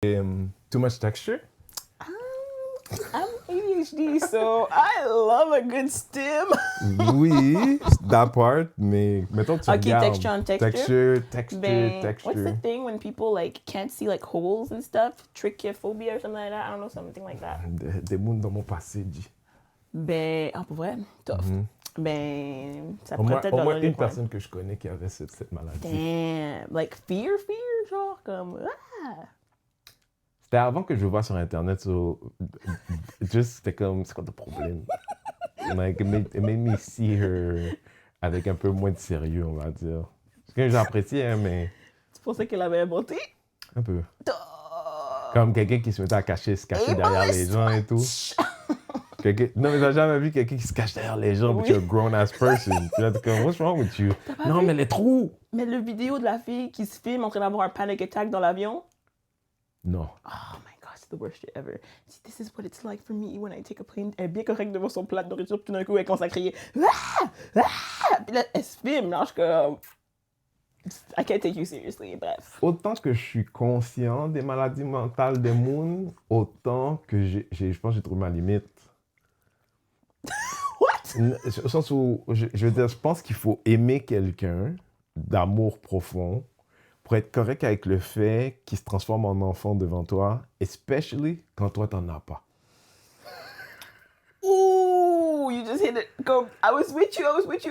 Too much texture? I'm ADHD, so I love a good stim. Oui, that part, mais mettons tu regardes. Texture on texture. Texture. What's the thing when people like can't see like holes and stuff? Trichophobia or something like that? I don't know, something like that. Des mondes dans mon passé, dit. Pour vrai, tough. Ça Au pourrait peut-être moins donner une des points. personne que je connais qui avait cette maladie. Damn, like fear, genre comme C'était avant que je le vois sur Internet, so juste c'était comme, c'est quoi ton problème? Like, it made me see her avec un peu moins de sérieux, on va dire. Ce que j'apprécie, hein, mais Tu pensais qu'elle avait inventé? un peu. Comme quelqu'un qui se mettait à se cacher derrière les gens et tout. Non, mais t'as jamais vu quelqu'un qui se cache derrière les gens, but you're a grown-ass person. Puis là, t'es comme, what's wrong with you? Non, mais les trous! Mais le vidéo de la fille qui se filme en train d'avoir un panic attack dans l'avion? Non. Oh my god, c'est the worst shit ever. See, this is what it's like for me when I take a plane. Elle est bien correcte devant son plat de nourriture, puis tout d'un coup, elle commence à crier. Puis là, elle se filme, là, je suis comme... I can't take you seriously, bref. Autant que je suis conscient des maladies mentales des mondes, autant que je pense que j'ai trouvé ma limite. What? Au sens où, je veux dire, je pense qu'il faut aimer quelqu'un d'amour profond pour être correct avec le fait qu'il se transforme en enfant devant toi, especially quand toi, t'en as pas. Ooh, you just hit it. Comme, I was with you,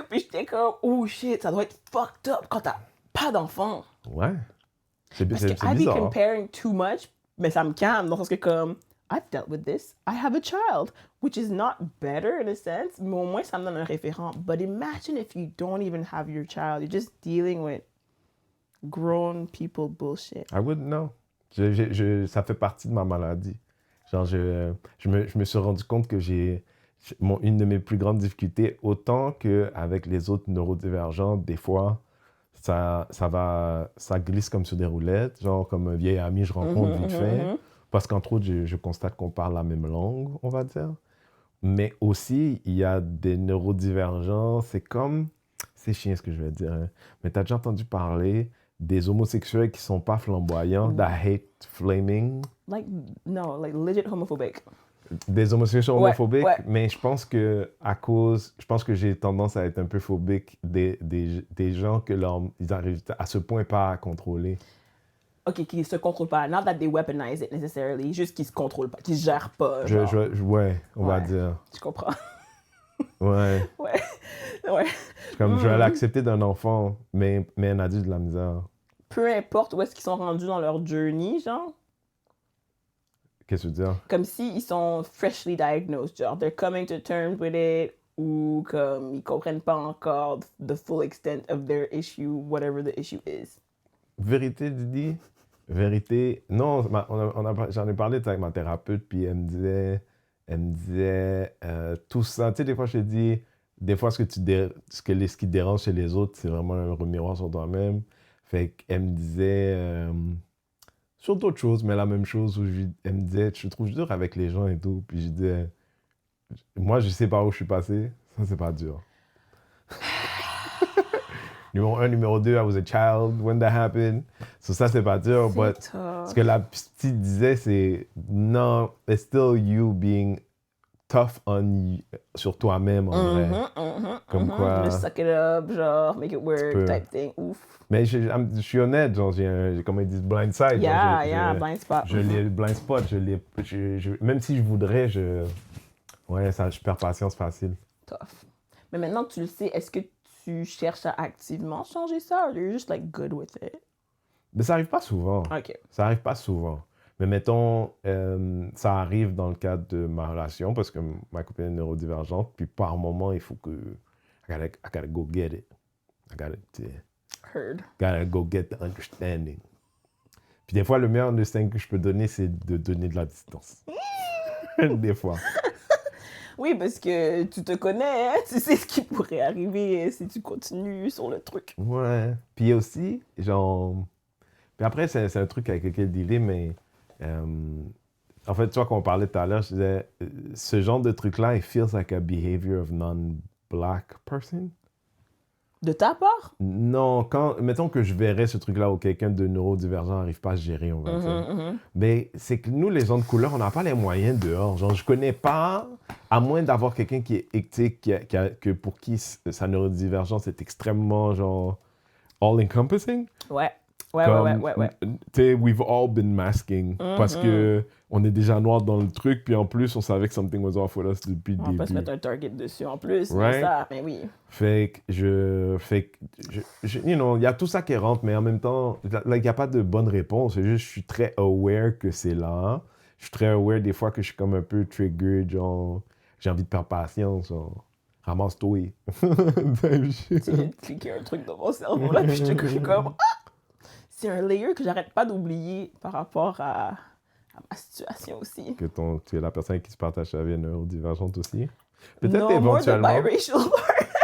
puis j'étais comme, oh shit, ça doit être fucked up quand t'as pas d'enfant. Ouais. C'est Parce que I be bizarre. comparing too much, mais ça me calme, dans le sens que comme, I've dealt with this, I have a child, which is not better in a sense, mais au moins ça me donne un référent. But imagine if you don't even have your child, you're just dealing with grown people bullshit. I wouldn't know. Ça fait partie de ma maladie. Genre, je me suis rendu compte que une de mes plus grandes difficultés, autant qu'avec les autres neurodivergents, des fois, ça glisse comme sur des roulettes, genre comme un vieil ami je rencontre vite fait, parce qu'entre autres, je constate qu'on parle la même langue, on va dire. Mais aussi, il y a des neurodivergents, c'est chiant ce que je vais dire, hein, mais tu as déjà entendu parler des homosexuels qui sont pas flamboyants, that hate flaming. Like, no, like legit homophobic. Des homosexuels homophobiques, ouais. mais je pense que j'ai tendance à être un peu phobique des gens que ils arrivent à ce point pas à contrôler. Ok, qui se contrôlent pas. Not that they weaponize it necessarily, juste qu'ils se contrôlent pas, qu'ils se gèrent pas. Ouais, on va dire. Je comprends. Ouais. ouais. Comme je vais l'accepter d'un enfant, mais un adulte de la misère. Peu importe où est-ce qu'ils sont rendus dans leur journey, genre. Qu'est-ce que tu veux dire? Comme s'ils sont freshly diagnosed, genre, they're coming to terms with it, ou comme ils comprennent pas encore the full extent of their issue, whatever the issue is. Vérité, Didi? Vérité? Non, j'en ai parlé avec ma thérapeute, puis elle me disait tout ça. Tu sais, des fois, je te dis, des fois, ce qui te dérange chez les autres, c'est vraiment un miroir sur toi-même. Fait qu'elle me disait, sur d'autres choses, mais la même chose, où elle me disait, je trouve dur avec les gens et tout. Puis je disais, moi, je sais pas où je suis passé, ça, c'est pas dur. Numéro 1, numéro 2, I was a child when that happened. So ça, c'est pas dur. But ce que la petite disait, c'est non, it's still you being tough sur toi-même, en vrai. Comme quoi... Just suck it up, genre, make it work, type thing. Ouf. Mais je suis honnête, genre, j'ai comme ils disent, blind side. Yeah, blind spot. Je l'ai, blind spot, même si je voudrais, ouais, ça, je perds patience facile. Tough. Mais maintenant que tu le sais, est-ce que tu cherches à activement changer ça, ou you're just like good with it? Mais ça arrive pas souvent. OK. Ça arrive pas souvent. Mais mettons, ça arrive dans le cadre de ma relation parce que ma copine est neurodivergente, puis par moment, il faut que... I gotta go get it. Gotta go get the understanding. Puis des fois, le meilleur understanding que je peux donner, c'est de donner de la distance. Des fois. Oui, parce que tu te connais, hein? Tu sais ce qui pourrait arriver si tu continues sur le truc. Ouais. Puis aussi, genre... Puis après, c'est un truc avec lequel dealer, mais... en fait, tu vois, quand on parlait tout à l'heure, je disais, ce genre de truc-là, it feels like a behavior of non-black person. De ta part? Non, mettons que je verrais ce truc-là où quelqu'un de neurodivergent n'arrive pas à se gérer, on va dire. Mais c'est que nous, les gens de couleur, on n'a pas les moyens dehors. Genre, je connais pas, à moins d'avoir quelqu'un qui est éthique, que pour qui sa neurodivergence est extrêmement, genre, all-encompassing. Ouais. Comme, Ouais. tu sais, we've all been masking parce que on est déjà noir dans le truc, puis en plus, on savait que something was off with us depuis le On peut se début. mettre un target dessus en plus. Right? Mais ça, mais oui. Fait que you know, il y a tout ça qui rentre, mais en même temps, il n'y a pas de bonne réponse. C'est juste, je suis très aware que c'est là. Je suis très aware des fois que je suis comme un peu triggered, genre, j'ai envie de perdre patience, genre, ramasse-toi. Tu viens de cliquer un truc dans mon cerveau là, puis je suis comme c'est un layer que j'arrête pas d'oublier par rapport à ma situation aussi. Que tu es la personne qui se partage sa vie neurodivergente aussi. Peut-être Non, more the éventuellement. biracial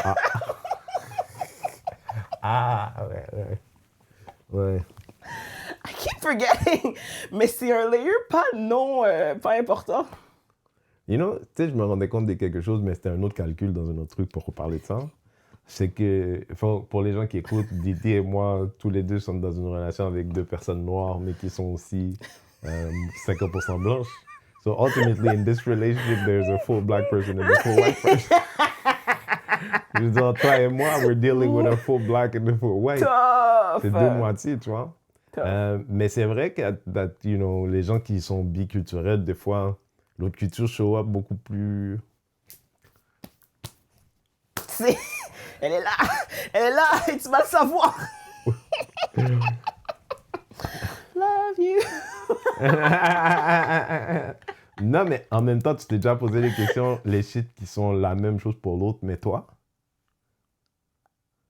part. Ouais. I keep forgetting. Mais c'est un layer pas important. You know, tu sais, je me rendais compte de quelque chose, mais c'était un autre calcul dans un autre truc pour reparler de ça. C'est que, pour les gens qui écoutent, Didi et moi, tous les deux sommes dans une relation avec deux personnes noires, mais qui sont aussi 50% blanches. So ultimately, in this relationship, there's a full black person and a full white person. Je veux dire, toi et moi, we're dealing with a full black and a full white. Tough. C'est deux moitiés, tu vois. Tough. Mais c'est vrai que you know, les gens qui sont biculturels, des fois, l'autre culture show up beaucoup plus... Elle est là, et tu vas le savoir. Love you. Non, mais en même temps, tu t'es déjà posé les questions, les shit qui sont la même chose pour l'autre, mais toi?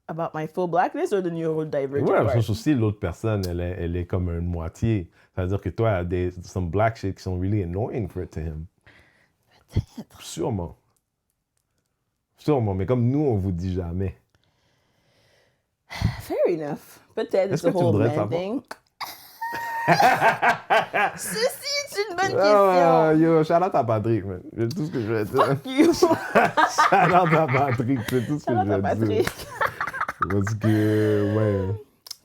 About my full blackness or the neurodivergent Ouais, part? parce que aussi, l'autre personne, elle est comme une moitié. C'est-à-dire que toi, il y a some black shit qui sont really annoying for him. Peut-être. Sûrement. Sûrement, mais comme nous, on vous dit jamais. Fair enough. Peut-être Est-ce it's a que tu whole voudrais man savoir? thing. Ceci est une bonne question. Yo, shout out à Patrick, man. C'est tout ce que je vais dire. Fuck you. Shout out à Patrick, c'est tout ce que Shout out je à vais Patrick. dire. Parce que, ouais.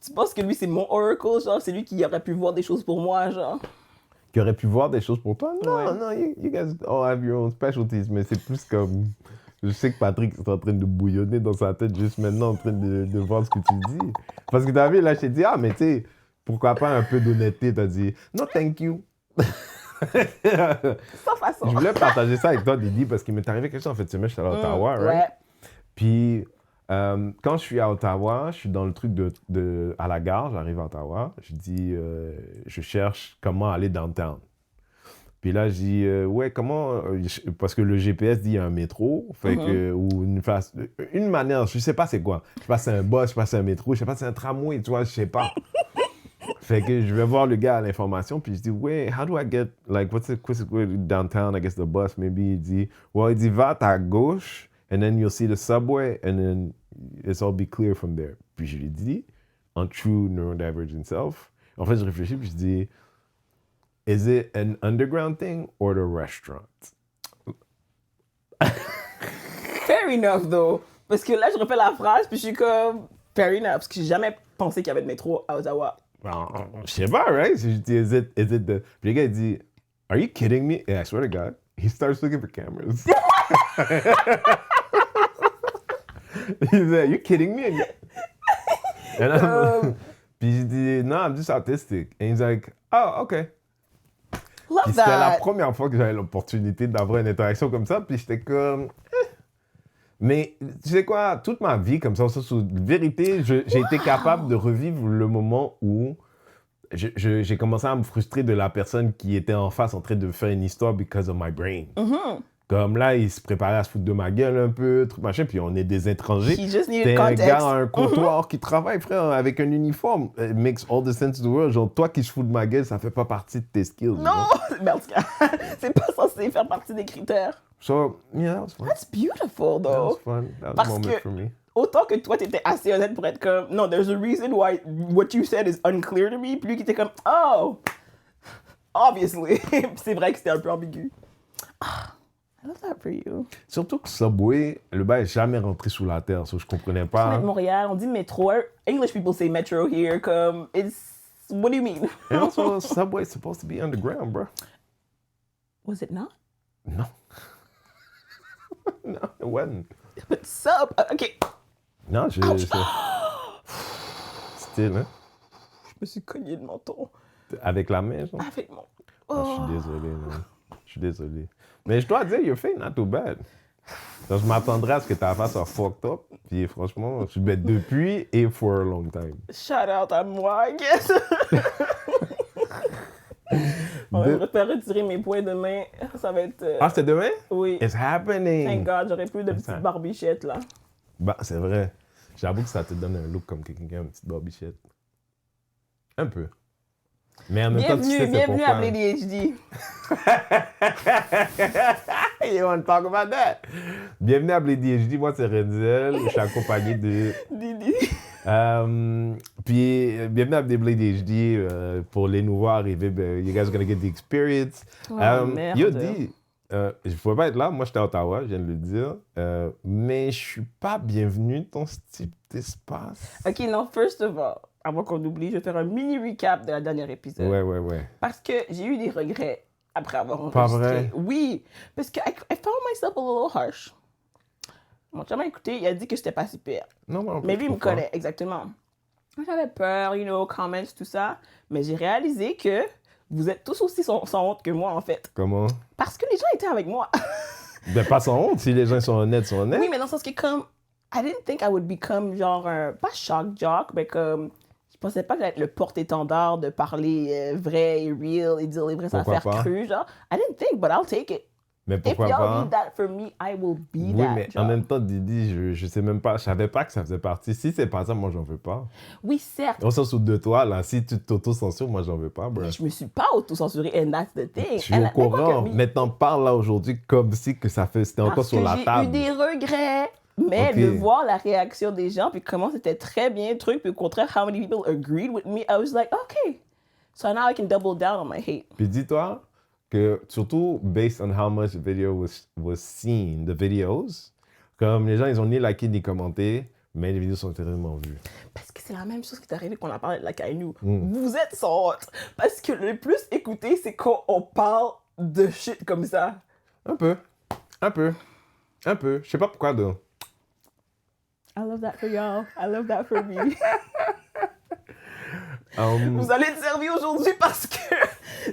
Tu penses que lui, c'est mon oracle, genre, c'est lui qui aurait pu voir des choses pour moi, genre? Qui aurait pu voir des choses pour toi? Non, Ouais. non, you guys all have your own specialties, mais c'est plus comme... Je sais que Patrick est en train de bouillonner dans sa tête juste maintenant, en train de voir ce que tu dis. Parce que t'as vu, là, je t'ai dit, ah, mais tu sais, pourquoi pas un peu d'honnêteté? T'as dit, non, thank you. Sans façon. Je voulais partager ça avec toi, Didi, parce qu'il m'est arrivé quelque chose en fait de semaine, j'étais à Ottawa, right? Ouais. Puis, quand je suis à Ottawa, je suis dans le truc à la gare, j'arrive à Ottawa, je dis, je cherche comment aller downtown. Puis là, je dis, ouais, comment... parce que le GPS dit un métro, fait que, ou une manière, je sais pas c'est quoi. Je sais pas si c'est un bus, je sais pas si c'est un métro, je sais pas si c'est un tramway, tu vois, je sais pas. Fait que je vais voir le gars à l'information, puis je dis, ouais, how do I get, like, what's the quickest way downtown, I guess the bus, maybe. Il dit, va à gauche, and then you'll see the subway, and then it's all be clear from there. Puis je lui dis, en true neurodivergent self, en fait, je réfléchis, puis je dis, is it an underground thing or the restaurant? Fair enough, though. Parce que là, je refais la phrase, puis je suis comme, fair enough, parce que j'ai jamais pensé qu'il y avait de métro à Ottawa. Je sais pas, right? So je dis, is it the... Puis le gars, il dit, are you kidding me? And I swear to God, he starts looking for cameras. He's like, are you kidding me? Puis je dis, no, I'm just autistic. And he's like, oh, okay. Love Puis c'était la that. première fois que j'avais l'opportunité d'avoir une interaction comme ça, puis j'étais comme... Mais tu sais quoi, toute ma vie comme ça, sous vérité, j'ai été capable de revivre le moment où j'ai commencé à me frustrer de la personne qui était en face en train de faire une histoire because of my brain. Comme là, il se préparait à se foutre de ma gueule un peu, truc machin, puis on est des étrangers. He just needed T'es un context. gars à un comptoir qui travaille, frère, avec un uniforme. It makes all the sense in the world. Genre, toi qui se fous de ma gueule, ça fait pas partie de tes skills. Non! Mais en tout cas, c'est pas censé faire partie des critères. So, yeah, that was fun. That's beautiful, That was though. fun. That was Parce a moment que- for me. Autant que toi, t'étais assez honnête pour être comme, non, there's a reason why what you said is unclear to me. Puis lui qui était comme, oh, obviously. Puis c'est vrai que c'était un peu ambigu. I love that for you. Surtout que Subway, le bail est jamais rentré sous la terre, so je comprenais pas. Montréal, on dit métro. English people say metro here. Comme, what do you mean? And also, Subway is supposed to be underground, bro. Was it not? No. No, it wasn't. But OK. Non, Still, hein? Je me suis cogné le menton. Avec la main, genre? Avec mon... Ah, je suis désolé, man. Je suis désolé. Mais je dois dire, your fate not too bad. Donc, je m'attendrais à ce que ta face soit fucked up. Puis franchement, je suis bête depuis et for a long time. Shout out à moi, I guess. On va me faire retirer mes poings demain. Ça va être... Ah, c'est demain? Oui. It's happening! Thank God, j'aurais plus de petites barbichettes, là. Bah, c'est vrai. J'avoue que ça te donne un look comme quelqu'un qui a une petite barbichette. Un peu. Mais en même temps, tu sais c'est bienvenue pourquoi. à PDHD. You want to talk about that? Bienvenue à BladeHD, moi c'est Renzel, je suis accompagné de... Didi. Puis bienvenue à BladeHD, pour les nouveaux arrivés, you guys are gonna get the experience. Merde. Yo, Di, je ne pouvais pas être là, moi j'étais à Ottawa, je viens de le dire, mais je suis pas bienvenu dans ce type d'espace. OK, non, first of all, avant qu'on oublie, je vais faire un mini recap de la dernière épisode. Ouais. Parce que j'ai eu des regrets après avoir enregistré. Pas vrai? Oui, parce que I found myself a little harsh. Mon chum a écouté, il a dit que c'était pas super. Non, Mais lui, il me connaît, exactement. Moi, j'avais peur, comments, tout ça. Mais j'ai réalisé que vous êtes tous aussi sans honte que moi, en fait. Comment? Parce que les gens étaient avec moi. Ben pas sans honte, si les gens sont honnêtes, Oui, mais dans le sens que comme... I didn't think I would become genre un... Pas shock jock, mais comme... Je pensais pas que j'allais être le porte-étendard de parler vrai et real et dire les vraies affaires crues, genre. I didn't think, but I'll take it. Mais pourquoi If y'all pas? need that for me, I will be Oui, that. mais genre. en même temps, Didi, je sais même pas, je savais pas que ça faisait partie. Si c'est pas ça, moi, j'en veux pas. Oui, certes. Au sens où de toi, là, si tu t'auto-censures, moi, j'en veux pas, bro. Mais je me suis pas auto-censurée, and that's the thing. Je suis au courant. Mais Maintenant, parle là aujourd'hui comme si que ça fait, c'était encore sur la table. j'ai eu des regrets. Mais Okay. de voir la réaction des gens, puis comment c'était très bien le truc, puis au contraire, how many people agreed with me, I was like, okay. So now I can double down on my hate. Puis dis-toi que, surtout, based on how much the video was seen, the videos, comme les gens, ils ont ni liké ni commenté, mais les vidéos sont tellement vues. Parce que c'est la même chose qui est arrivé quand on a parlé de la Kainu. Vous êtes sans honte. Parce que le plus écouté, c'est quand on parle de shit comme ça. Un peu. Je sais pas pourquoi, donc. I love that for y'all. I love that for me. Vous allez être servi aujourd'hui parce que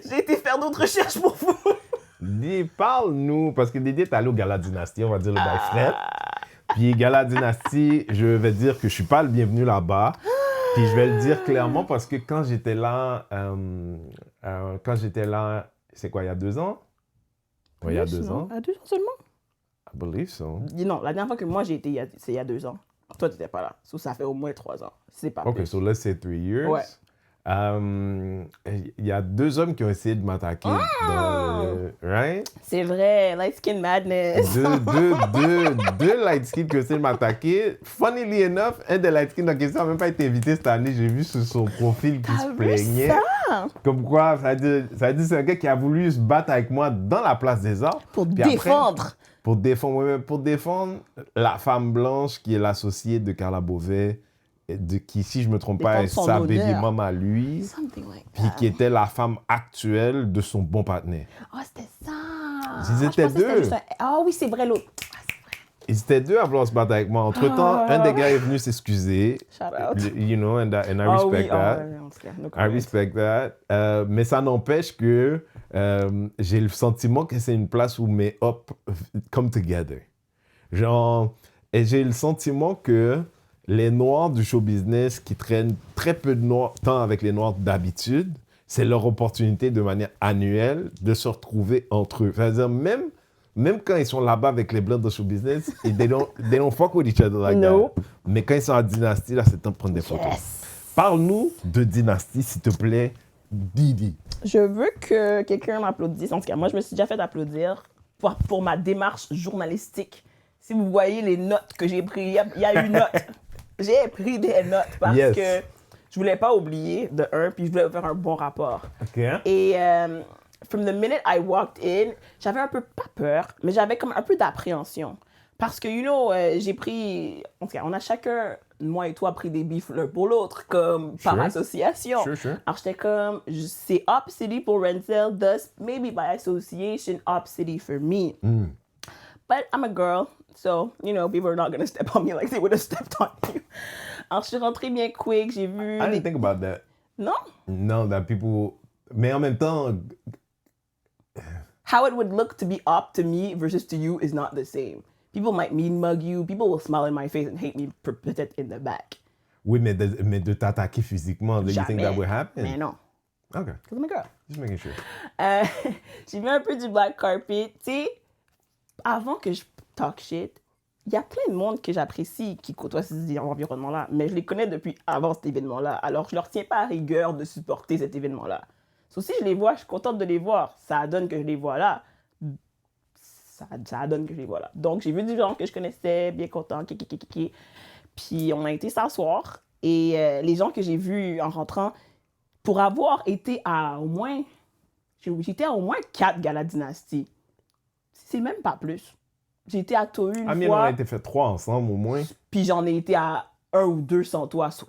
j'ai été faire d'autres recherches pour vous. Dis, parle-nous, parce que Dédé est allé au Gala Dynasty, on va dire le bail fret. Puis Gala Dynasty, je vais dire que je suis pas le bienvenu là-bas. Puis je vais le dire clairement parce que quand j'étais là, c'est quoi, il y a 2 ans? Oui, il y a 2 ans. Il y a 2 ans seulement? I believe so. Non, la dernière fois que moi j'ai été, c'est il y a 2 ans. Toi, tu n'étais pas là. So, ça fait au moins 3 ans. C'est pas OK, plus. so let's say 3 years. Ouais. Il y a 2 hommes qui ont essayé de m'attaquer. Right? C'est vrai, light skin madness. Deux light skins qui ont essayé de m'attaquer. Funnily enough, un des light skins en question n'a même pas été invité cette année. J'ai vu sur son profil qu'il se plaignait. Ça? Comme quoi, ça dit c'est un gars qui a voulu se battre avec moi dans la place des arts. Pour Puis défendre. Après, pour défendre la femme blanche qui est l'associée de Carla Beauvais, qui, si je ne me trompe pas, est Défendre sa son baby honneur. mom à lui, Something like puis that. qui était la femme actuelle de son bon partenaire. Oh, c'était ça. Ils étaient je pensais que c'était deux. juste Ah oui, c'est vrai, l'autre. Ah, c'est vrai. Ils étaient 2 à vouloir se battre avec moi. Entre-temps, un des gars est venu s'excuser. Shout out. You know, and I respect that. ouais, en tout cas, no I comment. respect that. Mais ça n'empêche que j'ai le sentiment que c'est une place où mes up come together. Genre, et j'ai le sentiment que les Noirs du show business qui traînent très peu de temps avec les Noirs d'habitude, c'est leur opportunité de manière annuelle de se retrouver entre eux. C'est-à-dire, même quand ils sont là-bas avec les Blancs de show business, they don't fuck with each other like Nope. that. Mais quand ils sont en dynastie, là, c'est temps de prendre des photos. Yes. Parle-nous de dynastie, s'il te plaît, Didi. Je veux que quelqu'un m'applaudisse. En tout cas, moi, je me suis déjà fait applaudir pour ma démarche journalistique. Si vous voyez les notes que j'ai prises, il y a une note. J'ai pris des notes parce Yes. que je voulais pas oublier, de un, puis je voulais faire un bon rapport. OK. Et from the minute I walked in, j'avais un peu, pas peur, mais j'avais comme un peu d'appréhension. Parce que, j'ai pris, en tout cas, on a chacun, moi et toi, pris des bifs l'un pour l'autre, comme par Sure. association. Sure. Alors, j'étais comme, c'est Op City pour Renzel, thus, maybe by association, Op City for me. But I'm a girl, so, people are not going to step on me like they would have stepped on you. Alors, je suis rentrée bien quick, j'ai vu... I didn't think about that. Non? No, that people... Mais en même temps... How it would look to be up to me versus to you is not the same. People might mean mug you. People will smile in my face and hate me peut-être in the back. Oui, mais de t'attaquer physiquement, do you think that would happen? Mais non. Okay. Because I'm a girl. Just making sure. J'ai vu un peu du black carpet. Tu sais, avant que je talk shit, il y a plein de monde que j'apprécie qui côtoie ces environnements-là, mais je les connais depuis avant cet événement-là. Alors, je leur tiens pas à rigueur de supporter cet événement-là. So, si je les vois, je suis contente de les voir. Ça donne que je les vois là. Ça donne que je les vois là. Donc, j'ai vu des gens que je connaissais, bien contents, Puis, on a été s'asseoir. Et les gens que j'ai vus en rentrant, pour avoir été à au moins... J'étais à au moins 4 galas dynastie. C'est même pas plus. J'ai été à toi une fois. On a été fait 3 ensemble au moins. Puis, j'en ai été à 1 ou 2 sans toi. So,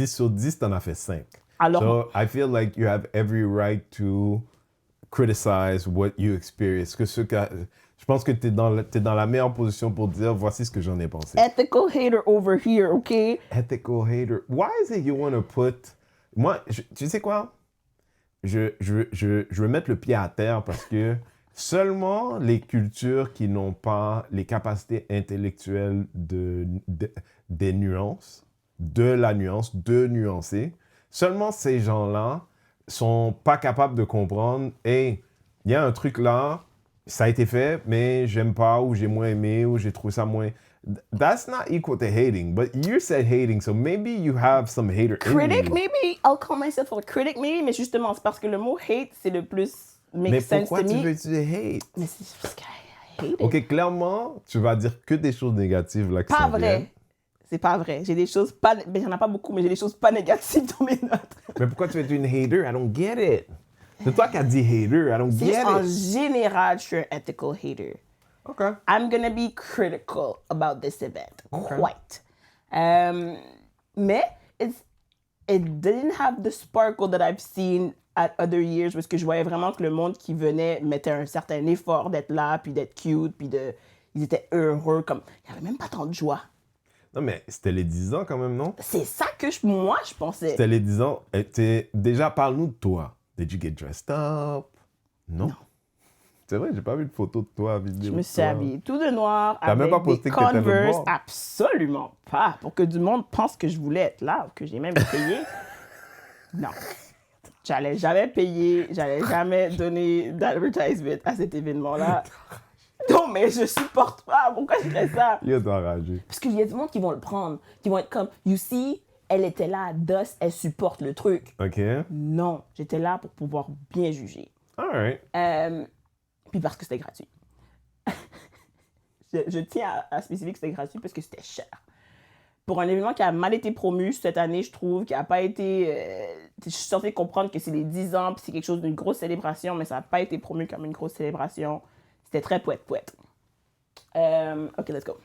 Sur 10, t'en as fait 5. Alors, So, I feel like you have every right to criticize what you experience. Je pense que t'es dans la meilleure position pour dire voici ce que j'en ai pensé. ethical hater over here, OK? Ethical hater. Why is it you want to put... Moi, tu sais quoi? Je veux mettre le pied à terre parce que seulement les cultures qui n'ont pas les capacités intellectuelles des nuances, de nuancer, seulement ces gens-là sont pas capables de comprendre, hey, il y a un truc là, ça a été fait, mais j'aime pas, ou j'ai moins aimé, ou j'ai trouvé ça moins... That's not equal to hating, but you said hating, so maybe you have some hater Critic, in you. maybe. I'll call myself a critic, maybe. Mais justement, c'est parce que le mot hate, c'est le plus make Mais sense pourquoi to tu me. veux utiliser hate? Mais c'est parce que I hate it. Ok, clairement, tu vas dire que des choses négatives là qui Pas s'en vrai. viennent. C'est pas vrai. J'ai des choses pas... Ben, j'en ai pas beaucoup, mais j'ai des choses pas négatives dans mes notes. Mais pourquoi tu es une hater? I don't get it. C'est toi qui as dit hater. I don't C'est get juste en it. général, je suis un ethical hater. Ok. I'm gonna be critical about this event. Okay. Quite. Mais it didn't have the sparkle that I've seen at other years parce que je voyais vraiment que le monde qui venait mettait un certain effort d'être là, puis d'être cute, puis ils étaient heureux. Comme, il n'y avait même pas tant de joie. Non, mais c'était les 10 ans quand même, non? C'est ça que moi, je pensais. C'était les 10 ans. Déjà, parle-nous de toi. Did you get dressed up? Non. C'est vrai, j'ai pas vu de photo de toi, vidéo. Je me suis habillée tout de noir avec même pas des posté que t'étais de Converse. bord? Absolument pas. Pour que du monde pense que je voulais être là, que j'ai même payé. Non. J'allais jamais payer, j'allais jamais donner d'advertisement à cet événement-là. Non, mais je supporte pas. Pourquoi je ferais ça? Il est enragé. Parce qu'il y a du monde qui vont le prendre. Qui vont être comme, you see, elle était là, thus, elle supporte le truc. OK. Non, j'étais là pour pouvoir bien juger. All right. Puis parce que c'était gratuit. je tiens à spécifier que c'était gratuit parce que c'était cher. Pour un événement qui a mal été promu cette année, je trouve, qui n'a pas été... je suis censée comprendre que c'est les 10 ans, puis c'est quelque chose d'une grosse célébration, mais ça n'a pas été promu comme une grosse célébration. C'était très poète-poète. OK, let's go.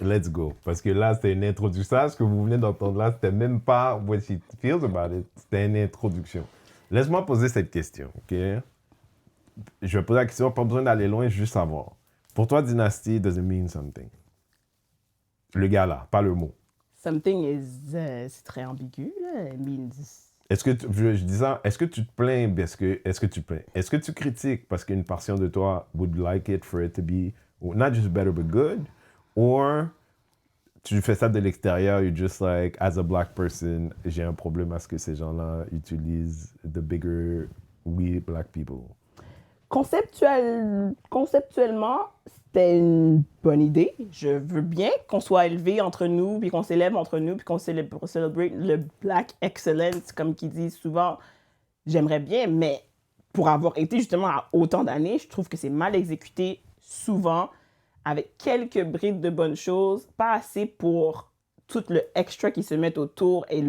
Let's go. Parce que là, c'était une introduction. Ça, ce que vous venez d'entendre là, c'était même pas what she feels about it. C'était une introduction. Laisse-moi poser cette question, OK? Je vais poser la question, pas besoin d'aller loin, juste savoir. Pour toi, dynasty, does it mean something? Le gars là, pas le mot. Something is... c'est très ambigu, là. It means... Est-ce que, je dis ça, est-ce que tu te plains, est-ce que tu critiques parce qu'une portion de toi would like it for it to be, not just better, but good? Or tu fais ça de l'extérieur, you just like, as a black person, j'ai un problème à ce que ces gens-là utilisent the bigger we black people? Conceptuellement, c'était une bonne idée. Je veux bien qu'on soit élevé entre nous, puis qu'on s'élève entre nous, puis qu'on célèbre le Black Excellence, comme qu'ils disent souvent. J'aimerais bien, mais pour avoir été justement à autant d'années, je trouve que c'est mal exécuté souvent, avec quelques brides de bonnes choses, pas assez pour tout le extra qui se met autour et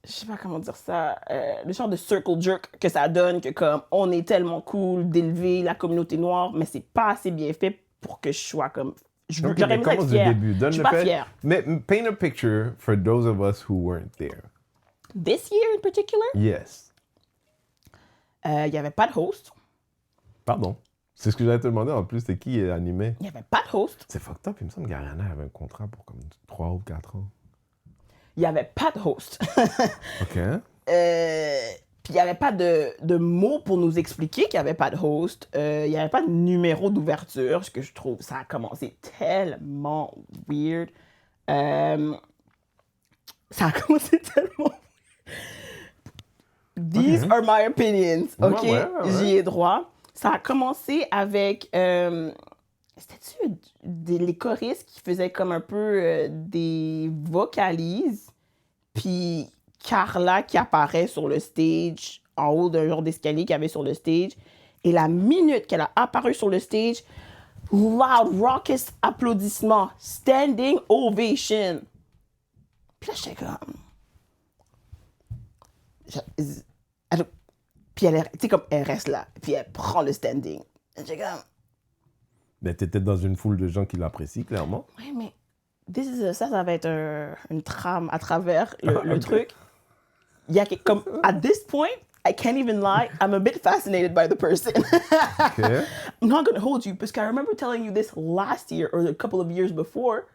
je sais pas comment dire ça, le genre de circle jerk que ça donne, que comme on est tellement cool d'élever la communauté noire, mais c'est pas assez bien fait pour que je sois comme. Ok, J'aurais mais aimé ça être commence du fière. début. Je Donne suis le pas fait. fière. Mais paint a picture for those of us who weren't there. This year in particular, Yes. il y avait pas de host. Pardon. C'est ce que j'allais te demander en plus, c'est qui animait. Il y avait pas de host. C'est fucked up, il me semble qu'Ariana avait un contrat pour comme 3 ou 4 ans. Il y avait pas de host. Ok. Puis il n'y avait pas de mots pour nous expliquer qu'il n'y avait pas de host. Il n'y avait pas de numéro d'ouverture, ce que je trouve, ça a commencé tellement weird. Ça a commencé tellement weird. These are my opinions, OK? Ouais. J'y ai droit. Ça a commencé avec... c'était-tu les choristes qui faisaient comme un peu des vocalises, puis Carla qui apparaît sur le stage, en haut d'un genre d'escalier qu'il y avait sur le stage. Et la minute qu'elle a apparu sur le stage, loud, raucous applaudissements, standing ovation. Puis là, j'étais comme... Puis elle, tu sais, comme elle reste là, puis elle prend le standing. J'étais comme... Mais t'étais dans une foule de gens qui l'apprécient, clairement. Oui, mais ça va être une trame à travers le Ok. truc. Il y a comme, at this point, I can't even lie, I'm a bit fascinated by the person. Ok. I'm not gonna hold you, because I remember telling you this last year or a couple of years before.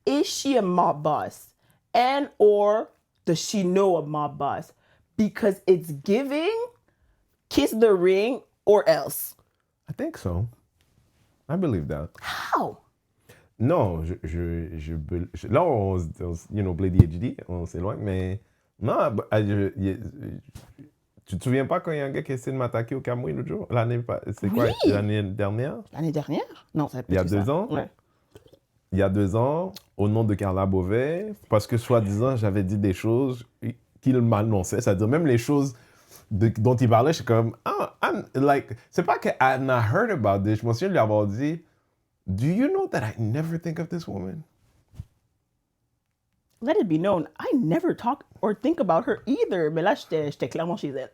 Is she a mob boss? And or does she know a mob boss? Because it's giving kiss the ring or else. I think so. I believe that. How? Non, là, you know, Blady HD, on s'éloigne, mais non, tu te souviens pas quand il y a un gars qui a essayé de m'attaquer au Cameroun l'autre jour? C'est quoi, Oui. l'année dernière? L'année dernière? Non, ça Il y a 2 ans? Ouais. Il y a 2 ans, au nom de Carla Beauvais, parce que soi-disant, j'avais dit des choses qu'il m'annonçait, c'est-à-dire même les choses dont il parlait, je suis comme, c'est pas que I not heard about this, je me souviens de lui avoir dit, do you know that I never think of this woman? Let it be known, I never talk or think about her either. Mais là, j'étais clairement chez elle.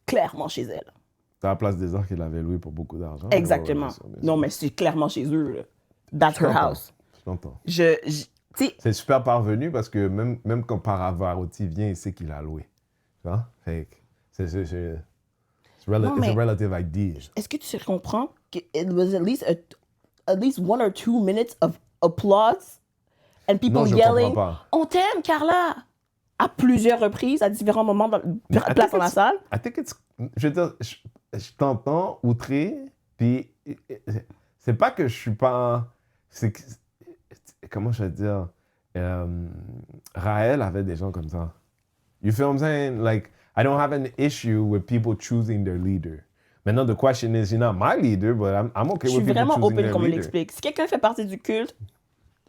Clairement chez elle. C'est à la place des arts qu'il avait loué pour beaucoup d'argent. Exactement. Ouais, bien sûr. Non, mais c'est clairement chez eux. Là. That's Je her t'entends. house. Je t'entends. Tu sais, C'est super parvenu parce que même quand Pavarotti vient, il sait qu'il a loué. Tu vois? Fait que it's mais- a relative idea. est-ce que tu comprends que it was at least 1 or 2 minutes of applause and people Non, je yelling, comprends pas. on t'aime, Carla! À plusieurs reprises, à différents moments, place dans la salle. I think it's... Je veux dire, je t'entends outré, puis c'est pas que je suis pas... Comment je vais dire? Raël avait des gens comme ça. You feel what I'm saying? Like, I don't have an issue with people choosing their leader. Maintenant, the question is, you're not my leader, but I'm okay Je with suis people vraiment choosing open their qu'on me leader. l'explique. Si quelqu'un fait partie du culte,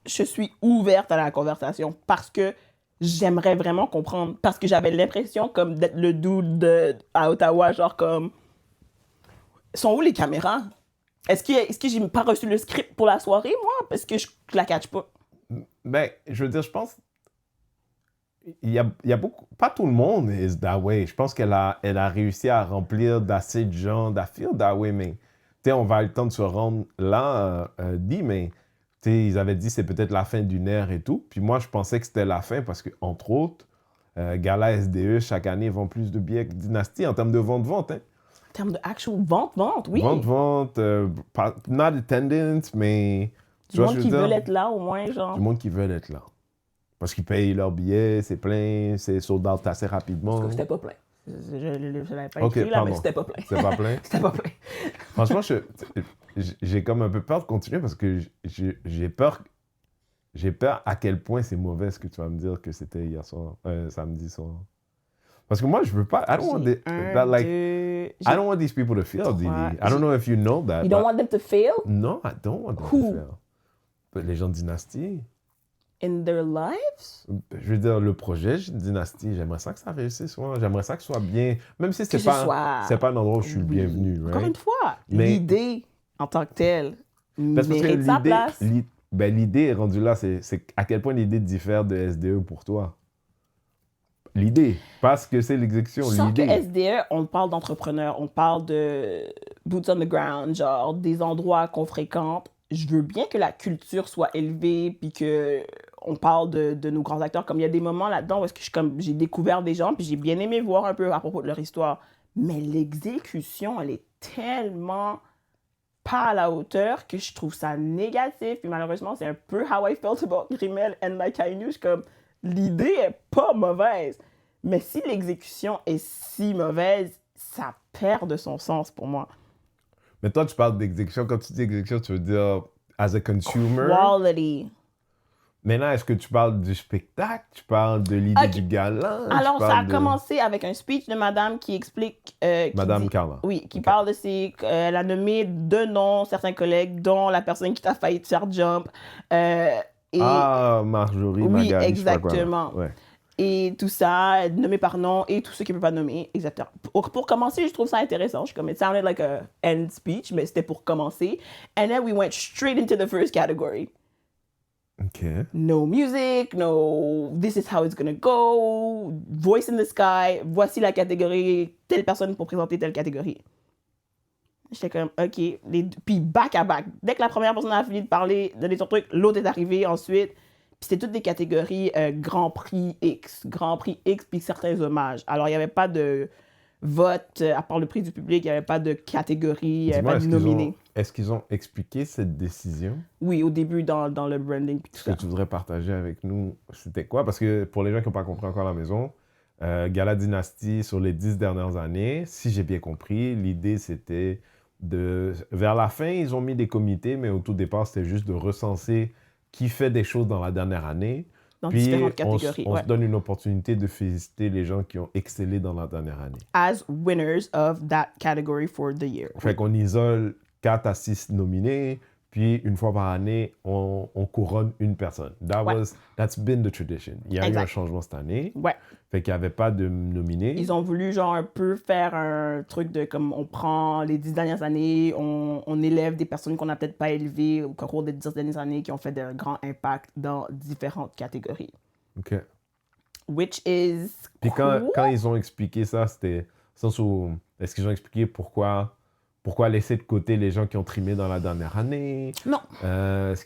je suis ouverte à la conversation parce que j'aimerais vraiment comprendre. Parce que j'avais l'impression comme d'être le dude à Ottawa, genre comme... Sont où les caméras? Est-ce que j'ai pas reçu le script pour la soirée, moi? Parce que je la catch pas. Ben, je veux dire, je pense... Il y a beaucoup... Pas tout le monde is that way. Je pense qu'elle a réussi à remplir d'assez de gens, I feel that way, mais... Tu sais, on va avoir le temps de se rendre là, mais... Tu sais, ils avaient dit c'est peut-être la fin d'une ère et tout. Puis moi, je pensais que c'était la fin parce que, entre autres, Gala SDE, chaque année, vend plus de billets que Dynasty en termes de vente-vente, hein. En termes de actual vente, oui. Vente, not attendance, mais... Du monde qui veut être là, au moins, genre. Du monde qui veut être là. Parce qu'ils payent leurs billets, c'est plein, c'est sold out assez rapidement. C'était pas plein. Je l'avais pas Ok, écrit, là, pardon. mais c'était pas plein. C'est pas plein? C'était pas plein. Franchement, j'ai comme un peu peur de continuer parce que j'ai peur à quel point c'est mauvais ce que tu vas me dire que c'était hier soir, samedi soir. Parce que moi, je veux pas... I don't want I don't want these people to fail, Didi. I don't know if you know that. You don't want them to fail No, I don't want them Who? to fail. But les gens de Dynasty. in their lives? Je veux dire, le projet Dynasty, j'aimerais ça que ça réussisse. Ouais. J'aimerais ça que ce soit bien... Même si Que c'est ce pas, soit- c'est pas un endroit où je suis le Oui. bienvenu, Encore right? une fois, Mais- l'idée en tant que telle Parce que mérite sa place. l'idée est rendue là, c'est à quel point l'idée diffère de SDE pour toi. l'idée, pas ce que c'est l'exécution, Je sens que l'idée. SDE, on parle d'entrepreneurs, on parle de boots on the ground, genre des endroits qu'on fréquente. Je veux bien que la culture soit élevée, puis que on parle de nos grands acteurs. Comme il y a des moments là-dedans où est-ce que j'ai découvert des gens, puis j'ai bien aimé voir un peu à propos de leur histoire. Mais l'exécution, elle est tellement pas à la hauteur que je trouve ça négatif. Puis malheureusement, c'est un peu how I felt about Rimmel and Like I Knew. Comme, l'idée est pas mauvaise. Mais si l'exécution est si mauvaise, ça perd de son sens pour moi. Mais toi, tu parles d'exécution. Quand tu dis exécution, tu veux dire as a consumer. Quality. Maintenant, est-ce que tu parles du spectacle? Tu parles de l'idée du gala? Alors, ça a commencé avec un speech de madame qui explique... Madame Carla. Oui, qui parle de ses... elle a nommé deux noms, certains collègues, dont la personne qui t'a failli te faire jump. Marjorie, oui, Magali, exactement. Ouais. Et tout ça, nommé par nom, et tous ceux qui ne peuvent pas nommer, exactement. Pour commencer, je trouve ça intéressant. Je suis comme, it sounded like a end speech, mais c'était pour commencer. And then we went straight into the first category. OK. No music, no this is how it's gonna go, voice in the sky, voici la catégorie, telle personne pour présenter telle catégorie. J'étais comme, OK. Puis back à back. Dès que la première personne a fini de parler, donner son truc, l'autre est arrivé ensuite. Puis c'était toutes des catégories Grand Prix X, puis certains hommages. Alors, il n'y avait pas de vote, à part le prix du public, il n'y avait pas de catégorie, il n'y avait pas de nominé. Est-ce qu'ils ont expliqué cette décision? Oui, au début, dans le branding. Puis tout Ce que tu voudrais partager avec nous, c'était quoi? Parce que pour les gens qui n'ont pas compris encore à la maison, Gala Dynasty, sur les 10 dernières années, si j'ai bien compris, l'idée c'était vers la fin, ils ont mis des comités, mais au tout départ, c'était juste de recenser qui fait des choses dans la dernière année. Dans puis différentes catégories. On se donne une opportunité de féliciter les gens qui ont excellé dans la dernière année. As winners of that category for the year. Fait qu'on isole 4 à 6 nominés, puis une fois par année, on couronne une personne. That's been the tradition. Il y a eu un changement cette année. Ouais. Fait qu'il n'y avait pas de nominés. Ils ont voulu genre un peu faire un truc de comme on prend les 10 dernières années, on élève des personnes qu'on n'a peut-être pas élevées au cours des 10 dernières années qui ont fait de grand impact dans différentes catégories. OK. Which is Puis quand ils ont expliqué ça, c'était... Est-ce qu'ils ont expliqué pourquoi laisser de côté les gens qui ont trimé dans la dernière année? Non.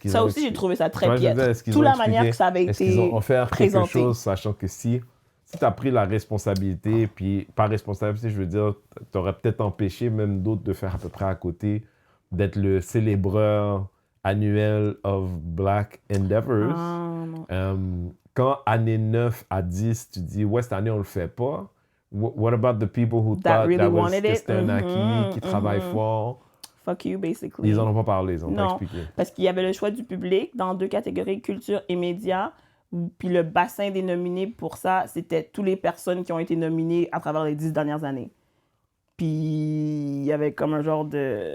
Ça aussi, j'ai trouvé ça très piètre. Toute la manière que ça avait été présenté. Est-ce qu'ils ont offert quelque chose, sachant que si tu as pris la responsabilité, puis par responsabilité, je veux dire, tu aurais peut-être empêché même d'autres de faire à peu près à côté, d'être le célébreur annuel of Black Endeavors. Quand année 9 à 10, tu dis, ouais, cette année, on le fait pas. What about the people who thought really que c'était un acquis, qui travaillent fort? Fuck you, basically. Ils en ont pas parlé, ils ont pas expliqué. Parce qu'il y avait le choix du public dans 2 catégories, culture et médias. Puis le bassin des nominés pour ça, c'était toutes les personnes qui ont été nominées à travers les 10 dernières années. Puis il y avait comme un genre de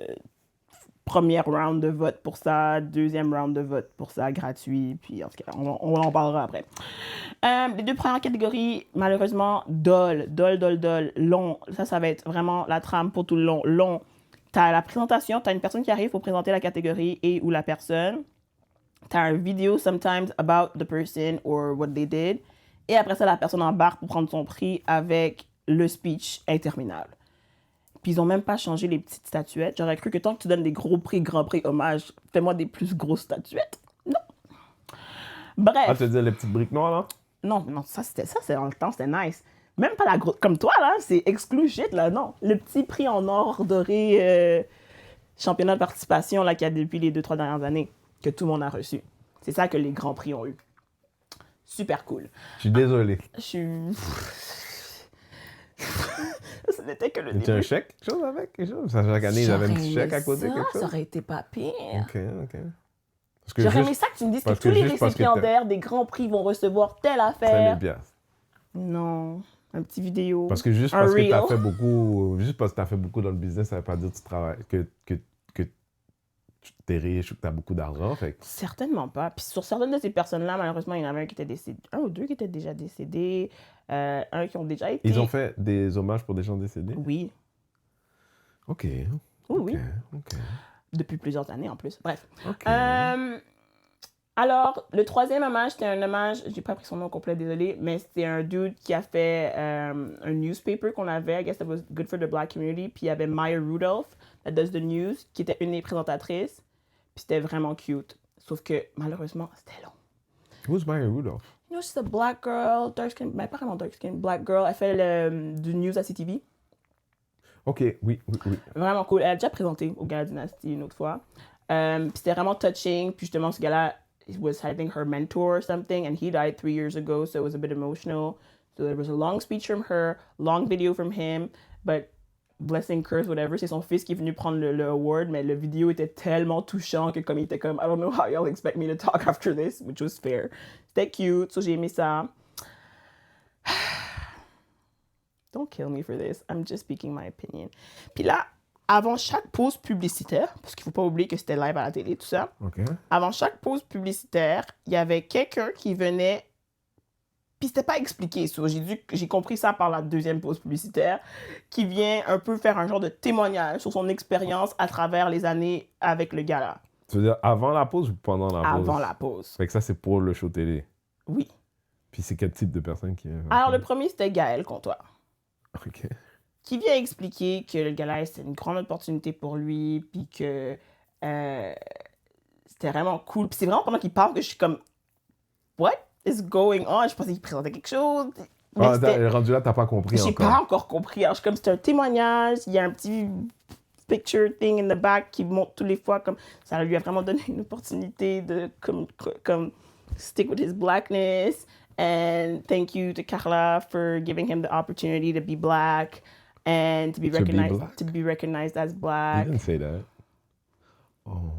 première round de vote pour ça, deuxième round de vote pour ça, gratuit. Puis en tout cas, on en parlera après. Les 2 premières catégories, malheureusement, dol, long. Ça va être vraiment la trame pour tout le long. Long. T'as la présentation, t'as une personne qui arrive pour présenter la catégorie et ou la personne. T'as un vidéo sometimes about the person or what they did. Et après ça, la personne embarque pour prendre son prix avec le speech interminable. Puis ils ont même pas changé les petites statuettes. J'aurais cru que tant que tu donnes des gros prix, grands prix, hommages, fais-moi des plus grosses statuettes. Non. Bref. Ah, tu veux dire les petites briques noires, là? Non, ça c'est dans le temps, c'était nice. Même pas la grosse... Comme toi, là, c'est exclu shit, là, non. Le petit prix en or doré, championnat de participation, là, qu'il y a depuis les 2-3 dernières années, que tout le monde a reçu. C'est ça que les grands prix ont eu. Super cool. Je suis désolé. Ce n'était que le début. Tu as un chèque, quelque chose avec? Chaque année, j'avais un petit chèque à côté, quelque chose? Ça aurait été pas pire. OK. J'aurais aimé ça que tu me dises que tous les récipiendaires des grands prix vont recevoir telle affaire. 5 000 $. Non, un petit vidéo. Parce que juste parce que tu as fait beaucoup dans le business, ça ne veut pas dire que tu travailles, que tu es riche ou que tu as beaucoup d'argent. Fait. Certainement pas. Puis sur certaines de ces personnes-là, malheureusement, il y en avait un qui était décédé, 1 ou 2 qui étaient déjà décédés, un qui ont déjà été... Ils ont fait des hommages pour des gens décédés? Oui. OK. Oui. OK. Depuis plusieurs années en plus. Bref. OK. Alors, le troisième hommage, c'était un hommage, j'ai pas pris son nom complet, désolé, mais c'était un dude qui a fait un newspaper qu'on avait, I guess that was good for the black community, puis il y avait Maya Rudolph, that does the news, qui était une des présentatrices, puis c'était vraiment cute. Sauf que, malheureusement, c'était long. Who's Maya Rudolph? You know, she's a black girl, dark skin, mais pas vraiment dark skin, black girl, elle fait du news à CTV. OK, oui. Vraiment cool. Elle a déjà présenté au Gala Dynasty une autre fois. Puis c'était vraiment touching. Puis justement, ce gars-là was, I think, her mentor or something. And he died 3 years ago, so it was a bit emotional. So there was a long speech from her, long video from him. But blessing, curse, whatever, c'est son fils qui est venu prendre le award. Mais le vidéo était tellement touchant que comme il était comme, I don't know how y'all expect me to talk after this, which was fair. C'était cute, so j'ai aimé ça. Don't kill me for this. I'm just speaking my opinion. Puis là, avant chaque pause publicitaire, parce qu'il ne faut pas oublier que c'était live à la télé, tout ça, avant chaque pause publicitaire, il y avait quelqu'un qui venait, puis c'était pas expliqué, so j'ai compris ça par la deuxième pause publicitaire, qui vient un peu faire un genre de témoignage sur son expérience à travers les années avec le gala. Tu veux dire avant la pause ou pendant la pause? Avant la pause. Fait que ça, c'est pour le show télé. Oui. Puis c'est quel type de personne qui... Alors, le premier, c'était Gaël Comtois. OK. Qui vient expliquer que le gala, c'était une grande opportunité pour lui, puis que c'était vraiment cool. Puis c'est vraiment pendant qu'il parle que je suis comme, what is going on? Je pensais qu'il présentait quelque chose. Mais rendu là, t'as pas compris j'ai encore. pas encore compris. Alors, je suis comme, c'est un témoignage, il y a un petit picture thing in the back qui monte tous les fois, comme ça lui a vraiment donné une opportunité de comme stick with his blackness. And thank you to Carla for giving him the opportunity to be black and to be recognized as black. You didn't say that. Oh.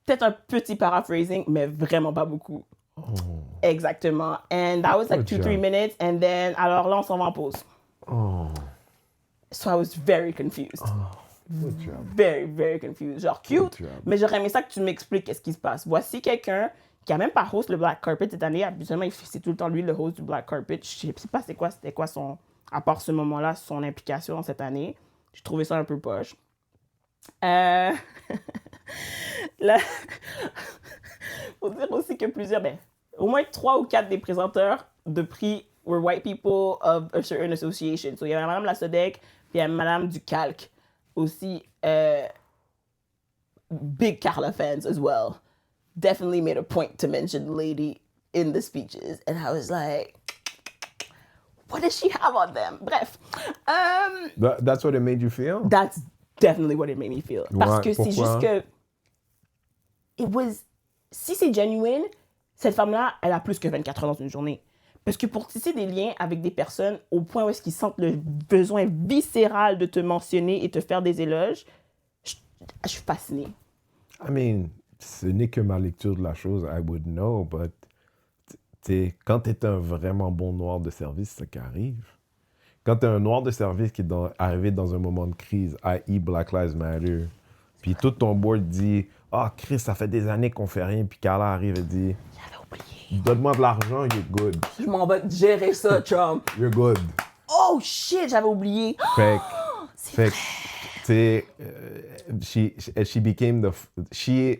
Peut-être un petit paraphrasing, mais vraiment pas beaucoup. Oh. Exactement. And that was like 2-3 minutes. And then, alors là, on s'en va en pause. Oh. So I was very confused. Oh. Good job. Very, very confused. Genre cute, mais j'aurais aimé ça que tu m'expliques qu'est-ce qui se passe. Voici quelqu'un qui a même pas host le Black Carpet cette année. Habituellement, c'est tout le temps lui le host du Black Carpet. Je sais pas c'était quoi son, à part ce moment-là, son implication dans cette année. J'ai trouvé ça un peu poche. Là, faut dire aussi que au moins 3 ou 4 des présenteurs de prix were white people of a certain association. So, il y avait Madame Lasodec, puis il y avait Madame Ducalque aussi. Big Carla fans as well. Definitely made a point to mention the lady in the speeches. And I was like, what does she have on them? Bref. That's what it made you feel? That's definitely what it made me feel. Parce que c'est juste que... Si c'est genuine, cette femme-là, elle a plus que 24 heures dans une journée. Parce que pour tisser des liens avec des personnes au point où est-ce qu'ils sentent le besoin viscéral de te mentionner et te faire des éloges, je suis fascinée. I mean, ce n'est que ma lecture de la chose, I would know, but quand tu es un vraiment bon noir de service, c'est ça qui arrive. Quand tu es un noir de service qui est arrivé dans un moment de crise, i.e. Black Lives Matter, puis tout ton board dit « Ah, Chris, ça fait des années qu'on fait rien », puis Carla arrive et dit « J'avais oublié. Donne-moi de l'argent, you're good. » Je m'en vais gérer ça, chum. You're good. Oh shit, j'avais oublié. Fait c'est vrai. She became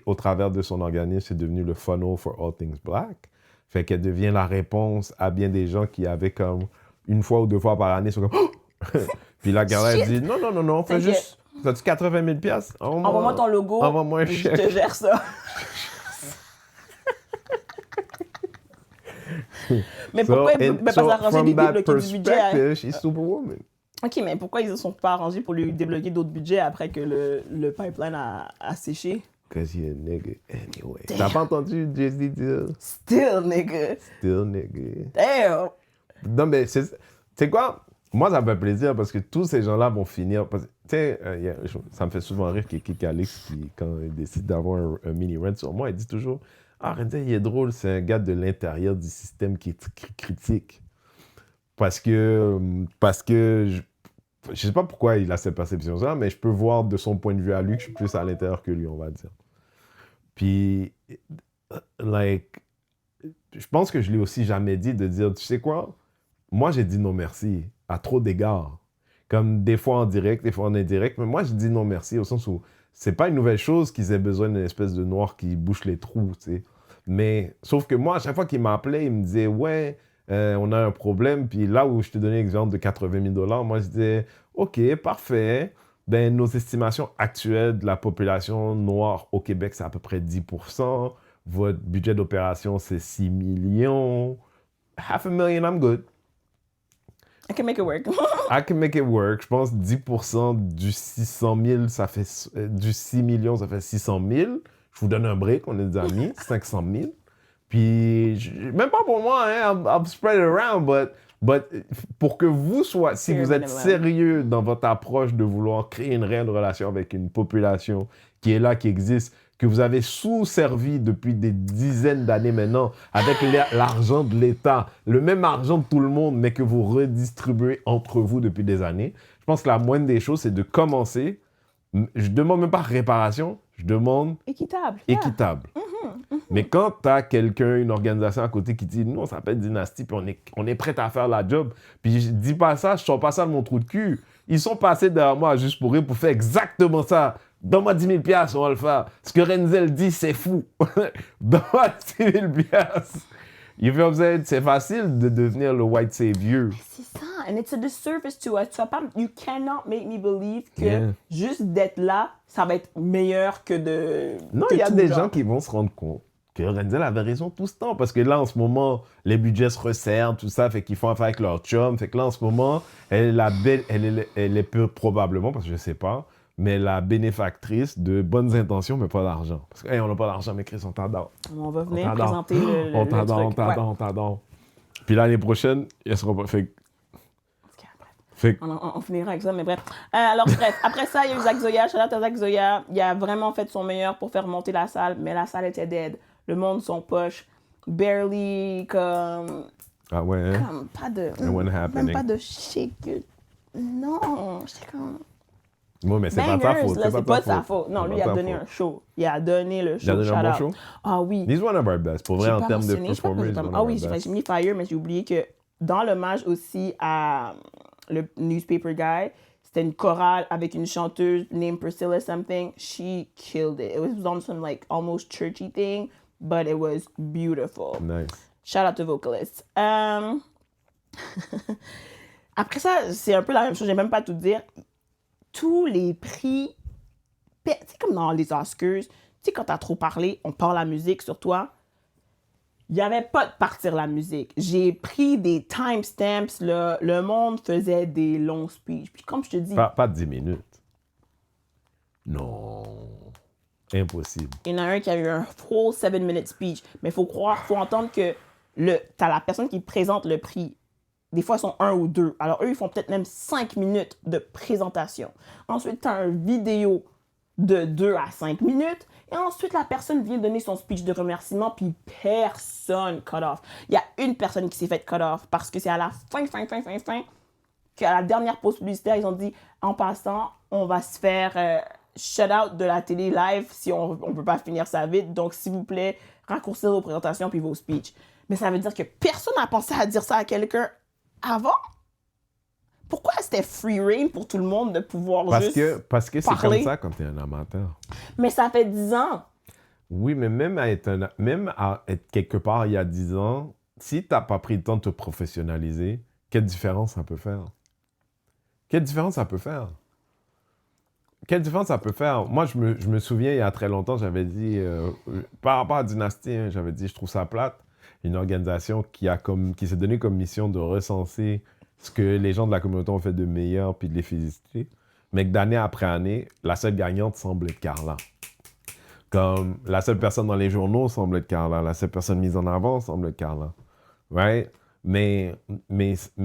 au travers de son organisme, c'est devenu le funnel for all things black. Fait qu'elle devient la réponse à bien des gens qui avaient comme une fois ou 2 fois par année, sont comme oh! Puis la Carla, elle dit non, fais juste. T'as-tu 80 000 $? Envoie-moi ton logo. Envoie-moi un chèque. Je te gère ça. Mais pourquoi ils ne peuvent pas s'arranger de débloquer du budget? She's Superwoman. OK, mais pourquoi ils ne sont pas arrangés pour lui débloquer d'autres budgets après que le pipeline a séché? Because you're a nigga anyway. T'as pas entendu Jay-Z dire? Still nigga. Still nigga. Damn. Non, mais c'est quoi? Moi, ça me fait plaisir parce que tous ces gens-là vont finir. Tu sais, ça me fait souvent rire Kiki Calix qui, quand il décide d'avoir un mini-rant sur moi, il dit toujours ah, Renzel, il est drôle, c'est un gars de l'intérieur du système qui est critique. Parce que je sais pas pourquoi il a cette perception-là, mais je peux voir de son point de vue à lui que je suis plus à l'intérieur que lui, on va dire. Puis, je pense que je l'ai aussi jamais dit de dire, tu sais quoi, moi j'ai dit non merci à trop d'égards. Comme des fois en direct, des fois en indirect, mais moi j'ai dit non merci au sens où c'est pas une nouvelle chose qu'ils aient besoin d'une espèce de noir qui bouche les trous, tu sais. Mais, sauf que moi, à chaque fois qu'il m'appelait, il me disait, ouais, on a un problème. Puis là où je te donnais l'exemple de 80 000 $, moi, je disais, OK, parfait. Ben, nos estimations actuelles de la population noire au Québec, c'est à peu près 10%. Votre budget d'opération, c'est 6 millions. $500,000, I'm good. I can make it work. I can make it work. Je pense 10% du 600 000, ça fait, du 6 millions, ça fait 600 000. Je vous donne un break, on est des amis, 500 000. Puis, même pas pour moi, hein, I'm spread it around, but pour que vous soyez, si vous êtes sérieux dans votre approche de vouloir créer une réelle relation avec une population qui est là, qui existe, que vous avez sous-servi depuis des dizaines d'années maintenant, avec l'argent de l'État, le même argent de tout le monde, mais que vous redistribuez entre vous depuis des années, je pense que la moindre des choses, c'est de commencer. Je demande même pas réparation, je demande équitable. Équitable. Mais quand tu as quelqu'un, une organisation à côté qui dit « Nous, on s'appelle Dynasty, puis on est prêt à faire la job. » Puis je dis pas ça, je sors pas ça de mon trou de cul. Ils sont passés derrière moi juste pour eux pour faire exactement ça. Donne-moi 10 000 $, on va le faire. Ce que Renzel dit, c'est fou. Donne-moi 10 000 $. You feel what I'm saying? C'est facile de devenir le white savior. C'est ça. And it's a disservice to us. You cannot make me believe que juste d'être là, ça va être meilleur que de... Non, il y a des gens qui vont se rendre compte que Renzel avait raison tout ce temps. Parce que là, en ce moment, les budgets se resserrent, tout ça, fait qu'ils font affaire avec leur chum. Fait que là, en ce moment, elle est peu probablement, parce que je sais pas, mais la bénéfactrice de bonnes intentions, mais pas d'argent. Parce qu'on n'a pas d'argent, mais Chris, on t'adore. On va venir présenter le On t'adore. Puis l'année prochaine, elle sera pas... On finira avec ça, mais bref. Alors, bref, après ça, il y a eu Zach Zoya. Shout out à Zach Zoya. Il a vraiment fait son meilleur pour faire monter la salle, mais la salle était dead. Le monde, son poche. Barely, comme... Ah ouais, hein? Comme pas de... Même pas de shake. Non, j'étais comme... Oui, mais c'est pas ta faute. C'est pas de sa faute. Non, lui, il a donné un show. Il a donné le show. Il a donné un bon show? Ah oui. He's one of our best. Pour vrai, en termes de performance. Ah oui, j'ai mis Fire, mais j'ai oublié que dans l'hommage aussi à le newspaper guy, c'était une chorale avec une chanteuse named Priscilla something. She killed it. It was on some like almost churchy thing, but it was beautiful. Nice. Shout out to vocalists. Après ça, c'est un peu la même chose. J'ai même pas tout dire. Tous les prix, tu sais, comme dans les Oscars, tu sais, quand t'as trop parlé, on parle la musique sur toi. Il n'y avait pas de partir la musique. J'ai pris des timestamps, là. Le monde faisait des longs speeches. Puis comme je te dis... Pas 10 minutes. Non. Impossible. Il y en a un qui a eu un full 7-minute speech. Mais il faut entendre que t'as la personne qui présente le prix. Des fois, ils sont 1 ou 2. Alors, eux, ils font peut-être même 5 minutes de présentation. Ensuite, tu as une vidéo de 2 à 5 minutes. Et ensuite, la personne vient donner son speech de remerciement, puis personne cut off. Il y a une personne qui s'est fait cut off parce que c'est à la fin, qu'à la dernière pause publicitaire, ils ont dit, en passant, on va se faire shut out de la télé live si on ne peut pas finir ça vite. Donc, s'il vous plaît, raccourcir vos présentations puis vos speeches. Mais ça veut dire que personne n'a pensé à dire ça à quelqu'un avant? Pourquoi c'était free reign pour tout le monde de pouvoir parce que c'est comme ça quand tu es un amateur. Mais ça fait 10 ans. Oui, mais même à être quelque part il y a 10 ans, si tu n'as pas pris le temps de te professionnaliser, quelle différence ça peut faire? Quelle différence ça peut faire? Moi, je me souviens, il y a très longtemps, j'avais dit, par rapport à Dynasty, hein, j'avais dit, je trouve ça plate. Une organisation qui s'est donnée comme mission de recenser ce que les gens de la communauté ont fait de meilleur puis de les féliciter. Mais que d'année après année, la seule gagnante semble être Carla. Comme la seule personne dans les journaux semble être Carla. La seule personne mise en avant semble être Carla. Right? Mais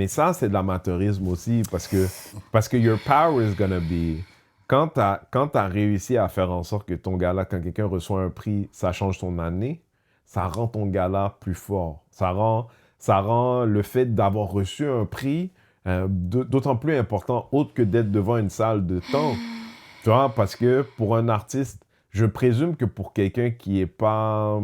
ça, c'est de l'amateurisme aussi parce que your power is gonna be... Quand t'as réussi à faire en sorte que ton gala, quand quelqu'un reçoit un prix, ça change ton année, ça rend ton gala plus fort. Ça rend le fait d'avoir reçu un prix d'autant plus important, autre que d'être devant une salle de temps. Tu vois, parce que pour un artiste, je présume que pour quelqu'un qui est pas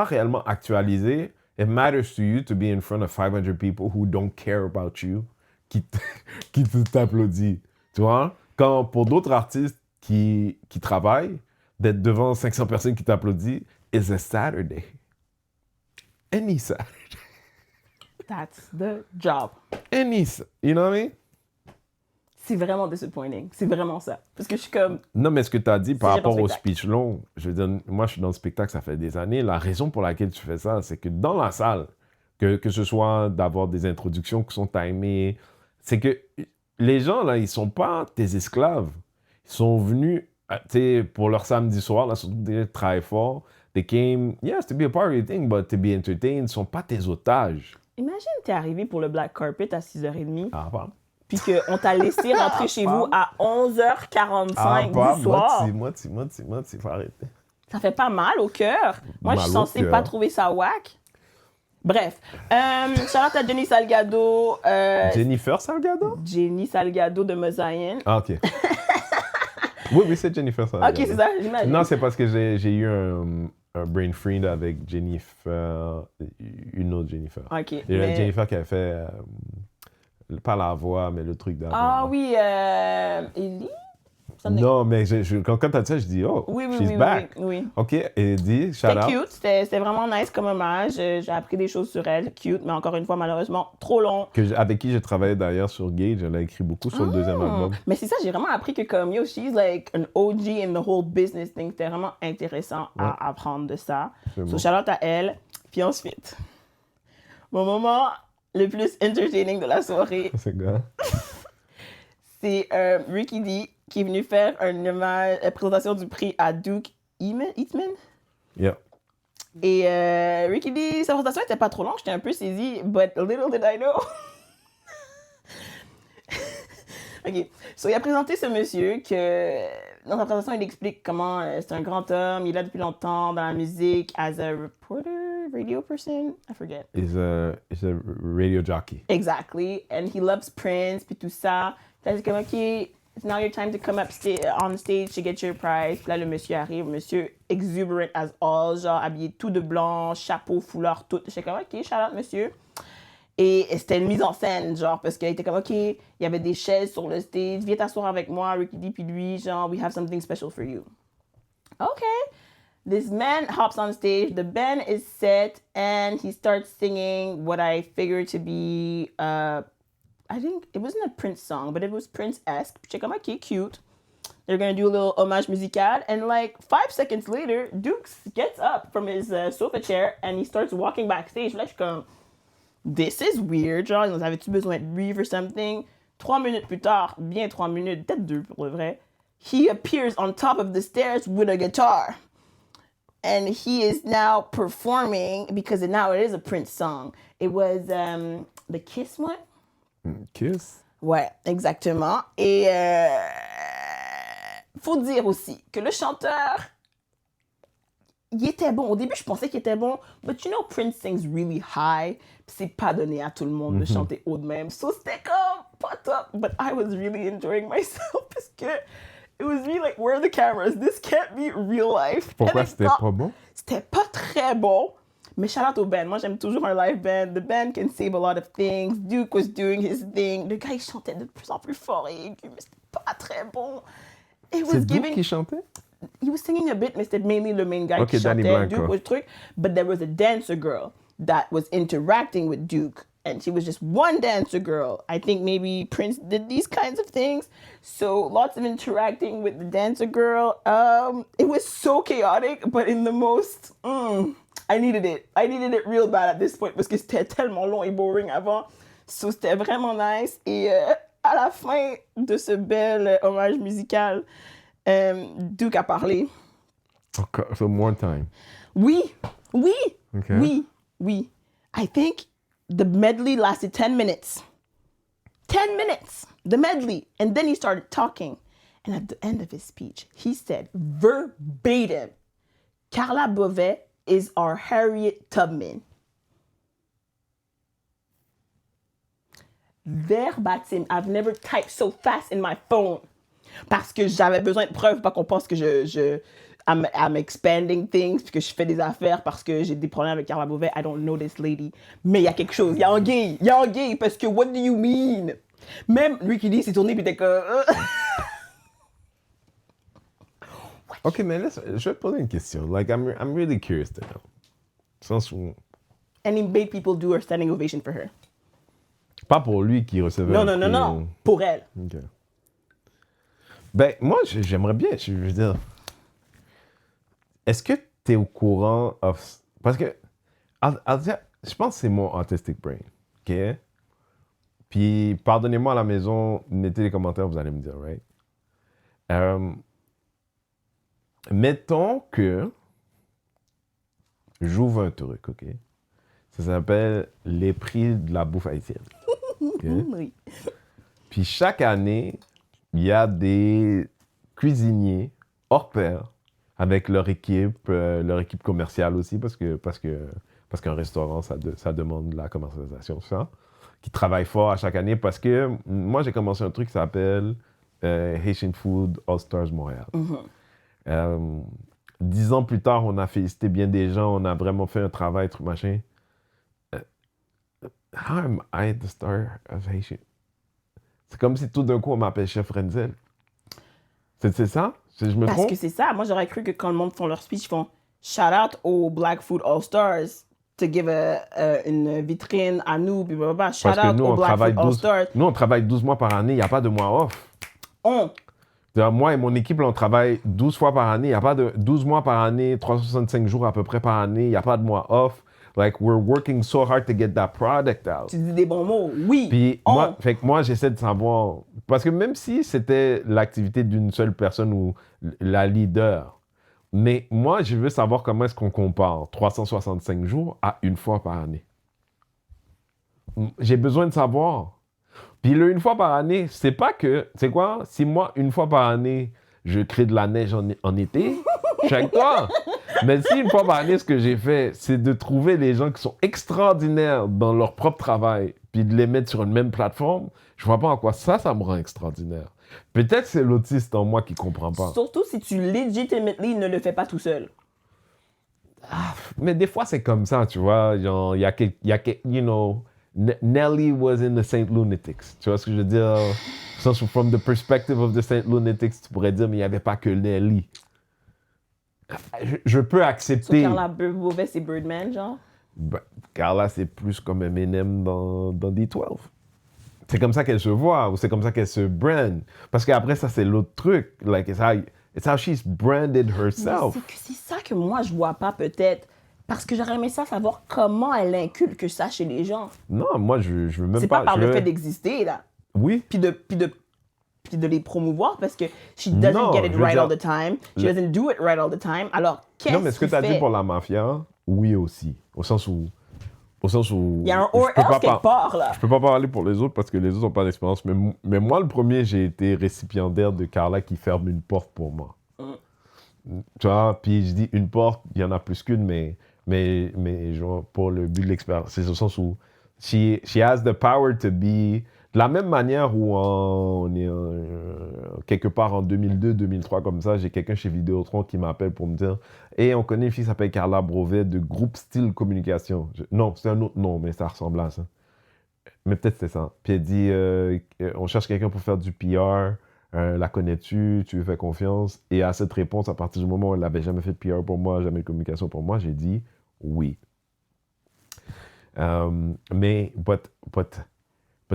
réellement actualisé, it matters to you to be in front of 500 people who don't care about you, qui t'applaudissent. Tu vois? quand pour d'autres artistes qui travaillent, d'être devant 500 personnes qui t'applaudissent, it's a Saturday. Any Saturday. That's the job. You know what I mean? C'est vraiment disappointing. C'est vraiment ça. Parce que je suis comme... Non, mais ce que tu as dit par C'est rapport ton au spectacle. speech long, je veux dire, moi, je suis dans le spectacle, ça fait des années. La raison pour laquelle tu fais ça, c'est que dans la salle, que ce soit d'avoir des introductions qui sont timées, c'est que les gens, là, ils sont pas tes esclaves. Ils sont venus, tu sais, pour leur samedi soir, là, surtout des travaillent fort. They came, yes, to be a part of your thing, but to be entertained. Ils sont pas tes otages. Imagine, t'es arrivé pour le black carpet à 6h30, Ah, pas. puis qu'on t'a laissé rentrer chez vous à 11h45 pas. du soir. Moi, faut arrêter. Ça fait pas mal au cœur. Moi, je suis Mal au censée cœur. pas trouver ça whack. Bref, shout-out à Jenny Salgado. Jennifer Salgado? Jenny Salgado de Mosaïen. Ah, OK. Oui, c'est Jennifer Salgado. Ok, c'est ça, j'imagine. Non, c'est parce que j'ai eu un brain freeze avec Jennifer, une autre Jennifer. Ok. Il y a mais- Jennifer qui a fait, pas la voix, mais le truc d'avant. Ah oui, Ellie? Something. Non, mais quand tu as dit ça, je dis, oh, Oui, she's back. oui. OK, et dis, shout C'était out. cute, c'était vraiment nice comme hommage. J'ai appris des choses sur elle, cute, mais encore une fois, malheureusement, trop long. Avec qui j'ai travaillé d'ailleurs sur Gage, elle a écrit beaucoup sur le deuxième album. Mais c'est ça, j'ai vraiment appris que comme, yo, she's like an OG in the whole business thing. C'était vraiment intéressant à apprendre de ça. C'est So, bon. shout out à elle. Puis ensuite, mon moment le plus entertaining de la soirée, C'est gars. c'est Ricky D qui est venu faire une présentation du prix à Duke Eatman. Yeah. Et Ricky D, sa présentation était pas trop longue, j'étais un peu saisie, but little did I know. OK. So, il a présenté ce monsieur que, dans sa présentation, il explique comment c'est un grand homme, il est là depuis longtemps dans la musique, as a reporter, radio person, I forget. He's a radio jockey. Exactly. And he loves Prince, puis tout ça. Puis là, c'est comme, OK, it's now your time to come up on stage to get your prize. Puis là, le monsieur arrive, monsieur exuberant as all, genre habillé tout de blanc, chapeau, foulard, tout. J'étais comme, OK, shout out, monsieur. Et c'était une mise en scène, genre, parce qu'il était comme, OK, il y avait des chaises sur le stage, viens t'asseoir avec moi, Ricky D, puis lui, genre, we have something special for you. OK. This man hops on stage, the band is set, and he starts singing what I figured to be, I think it wasn't a Prince song, but it was Prince-esque. Puis j'étais comme, OK, cute. They're gonna do a little hommage musical, and like 5 seconds later, Dukes gets up from his sofa chair, and he starts walking backstage. Là, je suis comme, this is weird, genre, avais-tu besoin de lui or something? 3 minutes plus tard, bien 3 minutes, peut-être 2 pour le vrai, he appears on top of the stairs with a guitar. And he is now performing, because now it is a Prince song. It was the Kiss one? Kiss? Ouais, exactement. Et faut dire aussi que le chanteur, il était bon. Au début, je pensais qu'il était bon. But you know, Prince sings really high. Puis c'est pas donné à tout le monde de chanter haut de même. So c'était comme pas top. But I was really enjoying myself parce que it was really like, where are the cameras? This can't be real life. Pourquoi And it's c'était not- pas bon? C'était pas très bon. Mais shout out au band. Moi, j'aime toujours un live band. The band can save a lot of things. Duke was doing his thing. Le gars, il chantait de plus en plus fort et aigu, mais c'était pas très bon. It was C'est Duke giving... qui chantait? He was singing a bit, mais c'était mainly le main guy Ok, qui Danny chantait. Blanco. Duke was truc. But there was a dancer girl that was interacting with Duke. And she was just one dancer girl. I think maybe Prince did these kinds of things. So lots of interacting with the dancer girl. It was so chaotic, but in the most... I needed it. I needed it real bad at this point parce que c'était tellement long et boring avant. So c'était vraiment nice. Et à la fin de ce bel hommage musical, Duke a parlé. Okay, so more time. Oui, oui, Okay. oui, oui. I think the medley lasted 10 minutes. 10 minutes, the medley. And then he started talking. And at the end of his speech, he said verbatim, Carla Beauvais is our Harriet Tubman. Verbatim. I've never typed so fast in my phone. Parce que j'avais besoin de preuves, pas qu'on pense que I'm expanding things, puis que je fais des affaires parce que j'ai des problèmes avec Carla Beauvais. I don't know this lady. Mais il y a quelque chose. Il y a un gay, parce que what do you mean? Même Ricky D s'est tourné, puis t'es comme... OK, mais je vais te poser une question. Like, I'm really curious to know. Sens où... And he made people do a standing ovation for her. Pas pour lui qui recevait Non, un non, non, prix, non. Pour elle. OK. Ben, moi, j'aimerais bien, je veux dire... Est-ce que tu es au courant of... Parce que, je pense que c'est mon autistic brain, OK? Puis, pardonnez-moi à la maison, mettez les commentaires, vous allez me dire, right? Mettons que j'ouvre un truc, OK? Ça s'appelle les prix de la bouffe haïtienne. OK? Oui. Puis chaque année, il y a des cuisiniers hors pair avec leur équipe commerciale aussi, parce qu'un restaurant, ça demande de la commercialisation, ça, qui travaillent fort à chaque année, parce que moi, j'ai commencé un truc qui s'appelle Haitian Food All Stars Montréal. 10 ans plus tard, on a félicité bien des gens, on a vraiment fait un travail, truc machin. How am I the star of Haitian? C'est comme si tout d'un coup, on m'appelle Chef Renzel. C'est ça? Je me Parce trompe? que c'est ça. Moi, j'aurais cru que quand le monde font leur speech, ils font shout out aux Black Food All Stars to give une vitrine à nous, puis blablabla. Shout Parce que out nous, aux on Black travaille Food All 12, Stars. nous, on travaille 12 mois par année, il n'y a pas de mois off. C'est-à-dire, moi et mon équipe, là, on travaille 12 fois par année. Il n'y a pas de 12 mois par année, 365 jours à peu près par année. Il n'y a pas de mois off. Like, we're working so hard to get that product out. Tu dis des bons mots. Oui. Puis moi, j'essaie de savoir. Parce que même si c'était l'activité d'une seule personne ou la leader, mais moi, je veux savoir comment est-ce qu'on compare 365 jours à une fois par année. J'ai besoin de savoir. Puis le une fois par année, c'est pas que, c'est quoi? Si moi, une fois par année, je crée de la neige en été, je suis avec toi. Mais si une fois par année, ce que j'ai fait, c'est de trouver les gens qui sont extraordinaires dans leur propre travail, puis de les mettre sur une même plateforme, je vois pas en quoi ça me rend extraordinaire. Peut-être c'est l'autiste en moi qui comprend pas. Surtout si tu legitimately ne le fais pas tout seul. Mais des fois, c'est comme ça, tu vois. Genre, you know, Nelly was in the Saint Lunatics. Tu vois ce que je veux dire? So, from the perspective of the Saint Lunatics, tu pourrais dire, mais il n'y avait pas que Nelly. Je peux accepter. Sur Carla Beauvais, c'est Birdman, genre? Carla, c'est plus comme Eminem dans D12. C'est comme ça qu'elle se voit, ou c'est comme ça qu'elle se brand. Parce qu'après, ça, c'est l'autre truc. Like, it's how she's branded herself. C'est ça que moi, je vois pas, peut-être. Parce que j'aurais aimé ça savoir comment elle inculque ça chez les gens. Non, moi, je veux même pas... C'est pas par le fait d'exister, là. Oui. Puis de les promouvoir, parce que she doesn't get it right all the time. She doesn't do it right all the time. Alors, qu'est-ce que Non, mais ce que tu as dit pour la mafia, oui aussi. Au sens où... Il y a un or else quelque part, là. Je peux pas parler pour les autres parce que les autres n'ont pas d'expérience. Mais moi, le premier, j'ai été récipiendaire de Carla qui ferme une porte pour moi. Tu vois, puis je dis une porte, il y en a plus qu'une, mais genre, pour le but de l'expérience. C'est au sens où she has the power to be... De la même manière où on est quelque part en 2002, 2003, comme ça, j'ai quelqu'un chez Vidéotron qui m'appelle pour me dire « Hey, on connaît une fille qui s'appelle Carla Beauvais de Groupe Style Communication. » Non, c'est un autre nom, mais ça ressemble à ça. Mais peut-être c'est ça. Puis elle dit on cherche quelqu'un pour faire du PR. La connais-tu? Tu lui fais confiance? » Et à cette réponse, à partir du moment où elle n'avait jamais fait de PR pour moi, jamais de communication pour moi, j'ai dit oui. Mais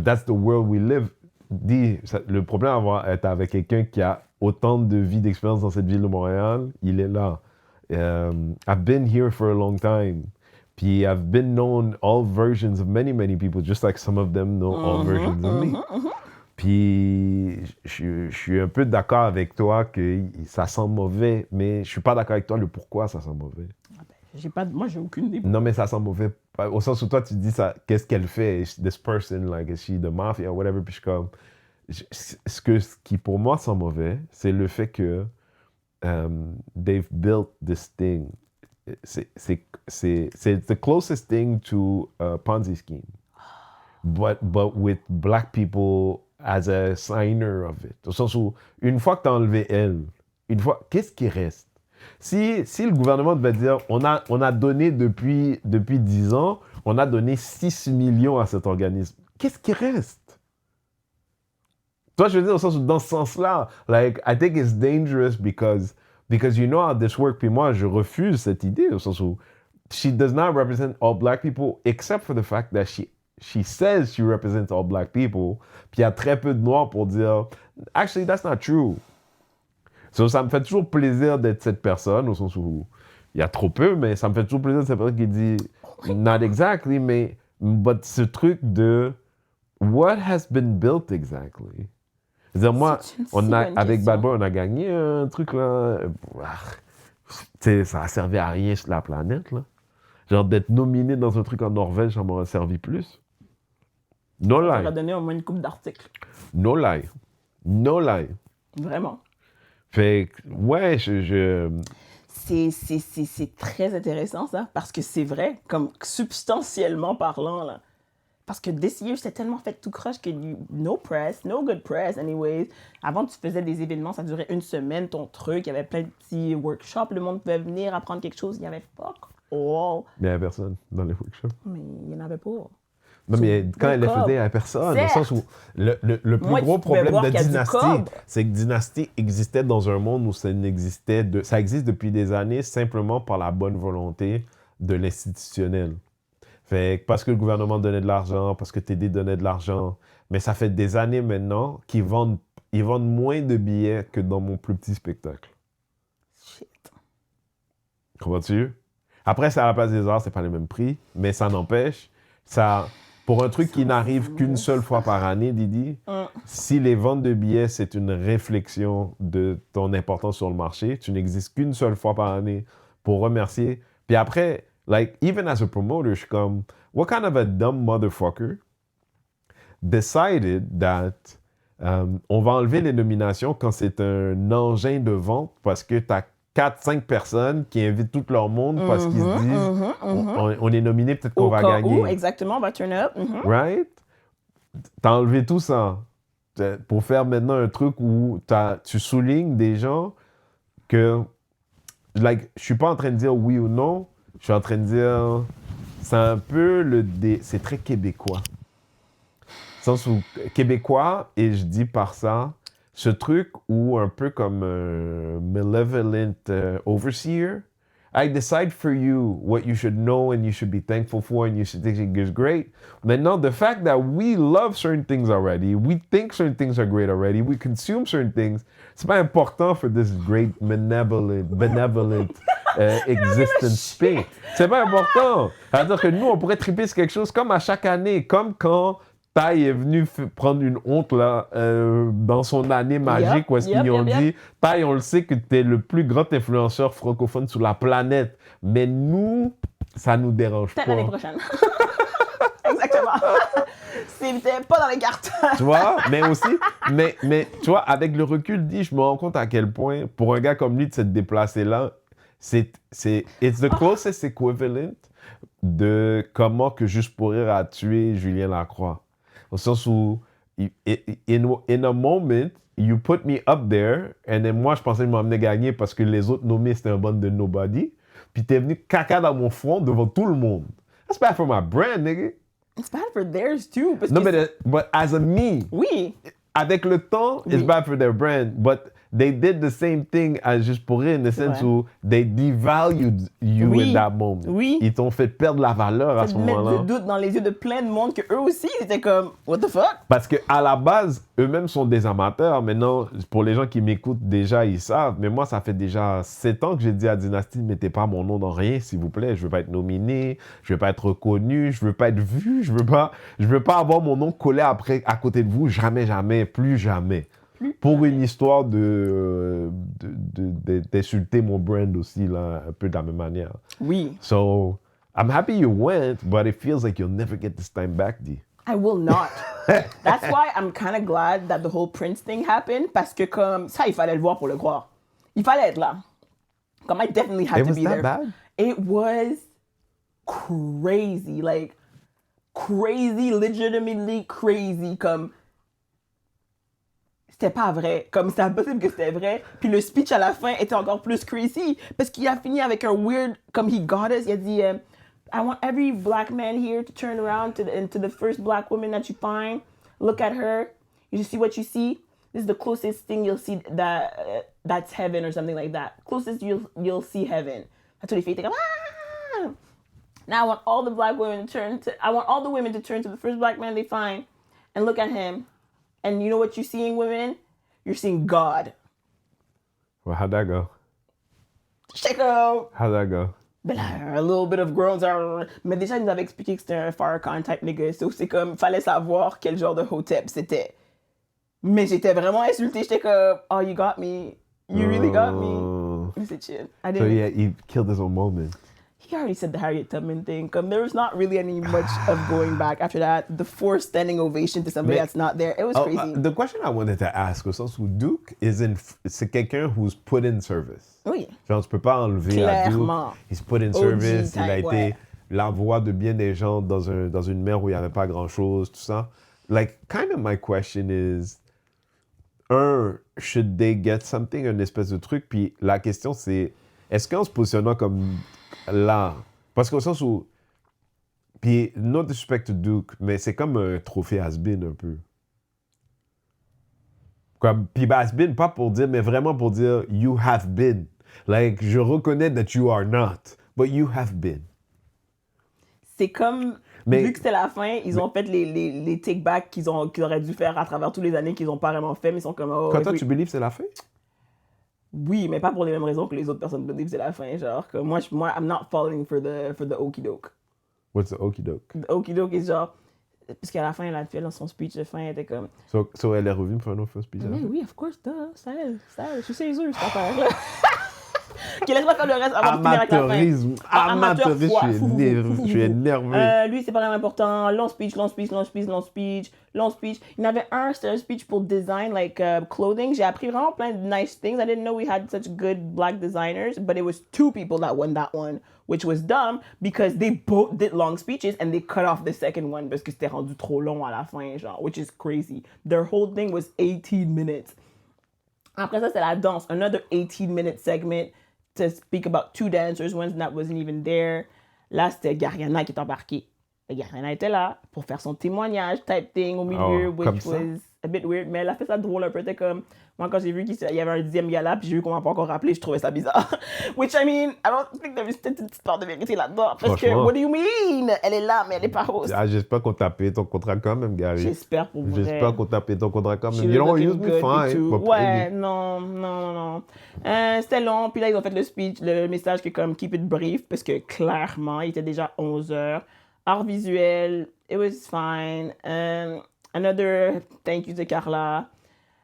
that's the world we live. Le problème d'être avec quelqu'un qui a autant de vie d'expérience dans cette ville de Montréal, il est là. I've been here for a long time. Puis I've been known all versions of many, many people, just like some of them know all versions of me. Puis je suis un peu d'accord avec toi que ça sent mauvais, mais je suis pas d'accord avec toi le pourquoi ça sent mauvais. Moi, j'ai aucune idée. Non, mais ça sent mauvais. Au sens où toi, tu dis ça, qu'est-ce qu'elle fait? This person, like, is she the mafia, whatever? Puis je suis comme... Ce qui, pour moi, sent mauvais, c'est le fait que they've built this thing. C'est the closest thing to a Ponzi scheme. But with black people as a signer of it. Au sens où, une fois que tu as enlevé elle, qu'est-ce qui reste? Si le gouvernement devait dire, on a donné depuis 10 ans, on a donné 6 millions à cet organisme, qu'est-ce qui reste? Toi, je veux dire, au sens où, dans ce sens-là, like, I think it's dangerous because Because you know how this works. Puis moi, je refuse cette idée au sens où she does not represent all black people except for the fact that she says she represents all black people. Puis il y a très peu de noirs pour dire actually that's not true. So ça me fait toujours plaisir d'être cette personne au sens où il y a trop peu, mais ça me fait toujours plaisir d'être cette personne qui dit not exactly, mais but ce truc de what has been built exactly. C'est-à-dire, moi, avec Bad Boy, on a gagné un truc là. Ça a servi à rien sur la planète, là. Genre, d'être nominé dans un truc en Norvège, ça m'aurait servi plus. No lie. Ça va donner au moins une couple d'articles. No lie. No lie. Vraiment. Fait que, ouais, C'est très intéressant, ça, parce que c'est vrai, comme substantiellement parlant, là. Parce que this year, c'était tellement fait tout croche que no press, no good press, anyways. Avant, tu faisais des événements, ça durait une semaine, ton truc. Il y avait plein de petits workshops. Le monde pouvait venir apprendre quelque chose. Il y avait fuck all. Mais il n'y avait personne dans les workshops. Mais il n'y en avait pas. Non, mais quand elle les faisait, il n'y avait personne. Dans le sens où le plus gros problème de Dynasty, c'est que Dynasty existait dans un monde où ça existe depuis des années simplement par la bonne volonté de l'institutionnel. Fait que parce que le gouvernement donnait de l'argent, parce que TD donnait de l'argent, mais ça fait des années maintenant qu'ils vendent moins de billets que dans mon plus petit spectacle. Shit. Comprends-tu? Après, c'est à la place des arts, c'est pas les mêmes prix, mais ça n'empêche, pour un truc qui n'arrive qu'une seule fois par année, Didi, si les ventes de billets, c'est une réflexion de ton importance sur le marché, tu n'existes qu'une seule fois par année pour remercier. Puis après, like, even as a promoter, je suis comme, what kind of a dumb motherfucker decided that on va enlever les nominations quand c'est un engin de vente parce que tu as 4-5 personnes qui invitent tout leur monde parce qu'ils se disent on est nominé, peut-être qu'on va gagner. Exactement, on va turn up. Right? T'as enlevé tout ça pour faire maintenant un truc où tu soulignes des gens que, like, je suis pas en train de dire oui ou non, je suis en train de dire, c'est un peu c'est très québécois. Sens où québécois, et je dis par ça, ce truc où un peu comme un malevolent overseer, I decide for you what you should know and you should be thankful for and you should think is great. Maintenant, the fact that we love certain things already, we think certain things are great already, we consume certain things, c'est pas important for this great benevolent existence spin. C'est pas important. C'est-à-dire que nous, on pourrait triper sur quelque chose comme à chaque année, comme quand Ty est venu prendre une honte là, dans son année magique où est-ce qu'ils ont dit Ty, on le sait que tu es le plus grand influenceur francophone sur la planète, mais nous, ça nous dérange pas. Peut-être l'année prochaine. Exactement. C'était pas dans les cartes. Tu vois, mais tu vois, avec le recul, je me rends compte à quel point, pour un gars comme lui, de se déplacer là, it's the closest equivalent de comment que Juste pour rire a tué Julien Lacroix. Au sens où, in a moment, you put me up there, and then moi, je pensais que je m'emmenais gagner parce que les autres nommés, c'était un band de nobody. Puis t'es venu caca dans mon front devant tout le monde. That's bad for my brand, nigga. It's bad for theirs, too. Parce no, but as a me. Oui. Avec le temps, it's bad for their brand. But they did the same thing as Juste pour rire, in the sense où they devalued you in that moment. Oui. Ils t'ont fait perdre la valeur à ce moment-là. Mettre du doute dans les yeux de plein de monde que eux aussi, ils étaient comme, what the fuck? Parce qu'à la base, eux-mêmes sont des amateurs. Maintenant, pour les gens qui m'écoutent déjà, ils savent. Mais moi, ça fait déjà 7 ans que j'ai dit à Dynasty, mettez pas mon nom dans rien, s'il vous plaît. Je veux pas être nominé, je veux pas être reconnu, je veux pas être vu, je veux pas avoir mon nom collé après, à côté de vous. Jamais, plus jamais. Pour une histoire d'insulter mon brand aussi, là, un peu de la même manière. Oui. So, I'm happy you went, but it feels like you'll never get this time back, D. I will not. That's why I'm kind of glad that the whole Prince thing happened, parce que comme ça, il fallait le voir pour le croire. Il fallait être là. Comme I definitely had to be there. Bad? It was crazy, like crazy, legitimately crazy, comme c'était pas vrai, comme c'était impossible que c'était vrai. Puis le speech à la fin était encore plus crazy, parce qu'il a fini avec un weird, comme he got us, il a dit I want every black man here to turn around to the first black woman that you find. Look at her. You see what you see. This is the closest thing you'll see that that's heaven or something like that. Closest you'll see heaven. That's what les filles étaient comme ah. Now I want all the women to turn to the first black man they find and look at him. And you know what you're seeing, women? You're seeing God. Well, how'd that go? Check out. How'd that go? Ben là, a little bit of groans. Mais déjà, ils nous avaient expliqué que c'était un Farrakhan type nigga. So c'est comme, fallait savoir quel genre de hotep c'était. Mais j'étais vraiment insultée. J'étais comme, oh, you got me. You really got me. C'est chill. So yeah, he killed his own moment. He already said the Harriet Tubman thing. There was not really any much of going back after that. The forced standing ovation to somebody that's not there. It was crazy. The question I wanted to ask, au sens où Duke c'est quelqu'un who's put in service. Oui. Genre, tu peux pas enlever à Duke. He's put in service. Il a été la voix de bien des gens dans une mer où il n'y avait pas grand-chose, tout ça. Like, kind of my question is, should they get something, une espèce de truc? Puis la question, c'est, est-ce qu'en se positionnant comme là, parce qu'au sens où, puis no disrespect to Duke, mais c'est comme un trophée has-been un peu. Comme, puis has-been, pas pour dire, mais vraiment pour dire, you have been. Like, je reconnais that you are not, but you have been. C'est comme, vu que c'était la fin, ils ont fait les take-backs qu'ils auraient dû faire à travers toutes les années qu'ils n'ont pas vraiment fait, mais ils sont comme, oh. Quand toi, tu believe c'est la fin? Oui, mais pas pour les mêmes raisons que les autres personnes believe c'est la fin. Genre, que moi, I'm not falling for the okey doke. What's the okey doke? The okey doke is genre, parce qu'à la fin, elle a fait dans son speech de fin, elle était comme. So elle est revenue pour un autre speech? Mais oui, of course, ça elle. Je suis ses yeux, cette affaire-là. Qui laisse pas faire le reste avant de finir avec la fin. Amateurisme, je suis énervé. Lui, c'est pas vraiment important. Long speech. Il y en avait un, c'était un speech pour design, like clothing. J'ai appris vraiment plein de nice things. I didn't know we had such good black designers, but it was 2 people that won that one, which was dumb because they both did long speeches and they cut off the second one parce que c'était rendu trop long à la fin, genre, which is crazy. Their whole thing was 18 minutes. Après ça, c'était la danse. Another 18-minute segment to speak about 2 dancers, one that wasn't even there. Là, c'était Gariana qui est embarquée. Gariana était là pour faire son témoignage type thing au milieu, which was a bit weird. Mais elle a fait ça drôle un peu. C'était comme, moi, quand j'ai vu qu'il y avait un 10e gala, puis j'ai vu qu'on m'a pas encore rappelé, je trouvais ça bizarre. Which, I mean, I don't think there is peut-être une petite part de vérité là-dedans. Parce que, what do you mean? Elle est là, mais elle est pas rose. J'espère qu'on t'a payé ton contrat quand même, Gary. J'espère pour vrai. J'espère qu'on t'a payé ton contrat quand même. You don't use me fine. Ouais, non. C'était long, puis là, ils ont fait le speech, le message qui est comme keep it brief, parce que clairement, il était déjà 11h. Art visuel, it was fine. Another thank you to Carla.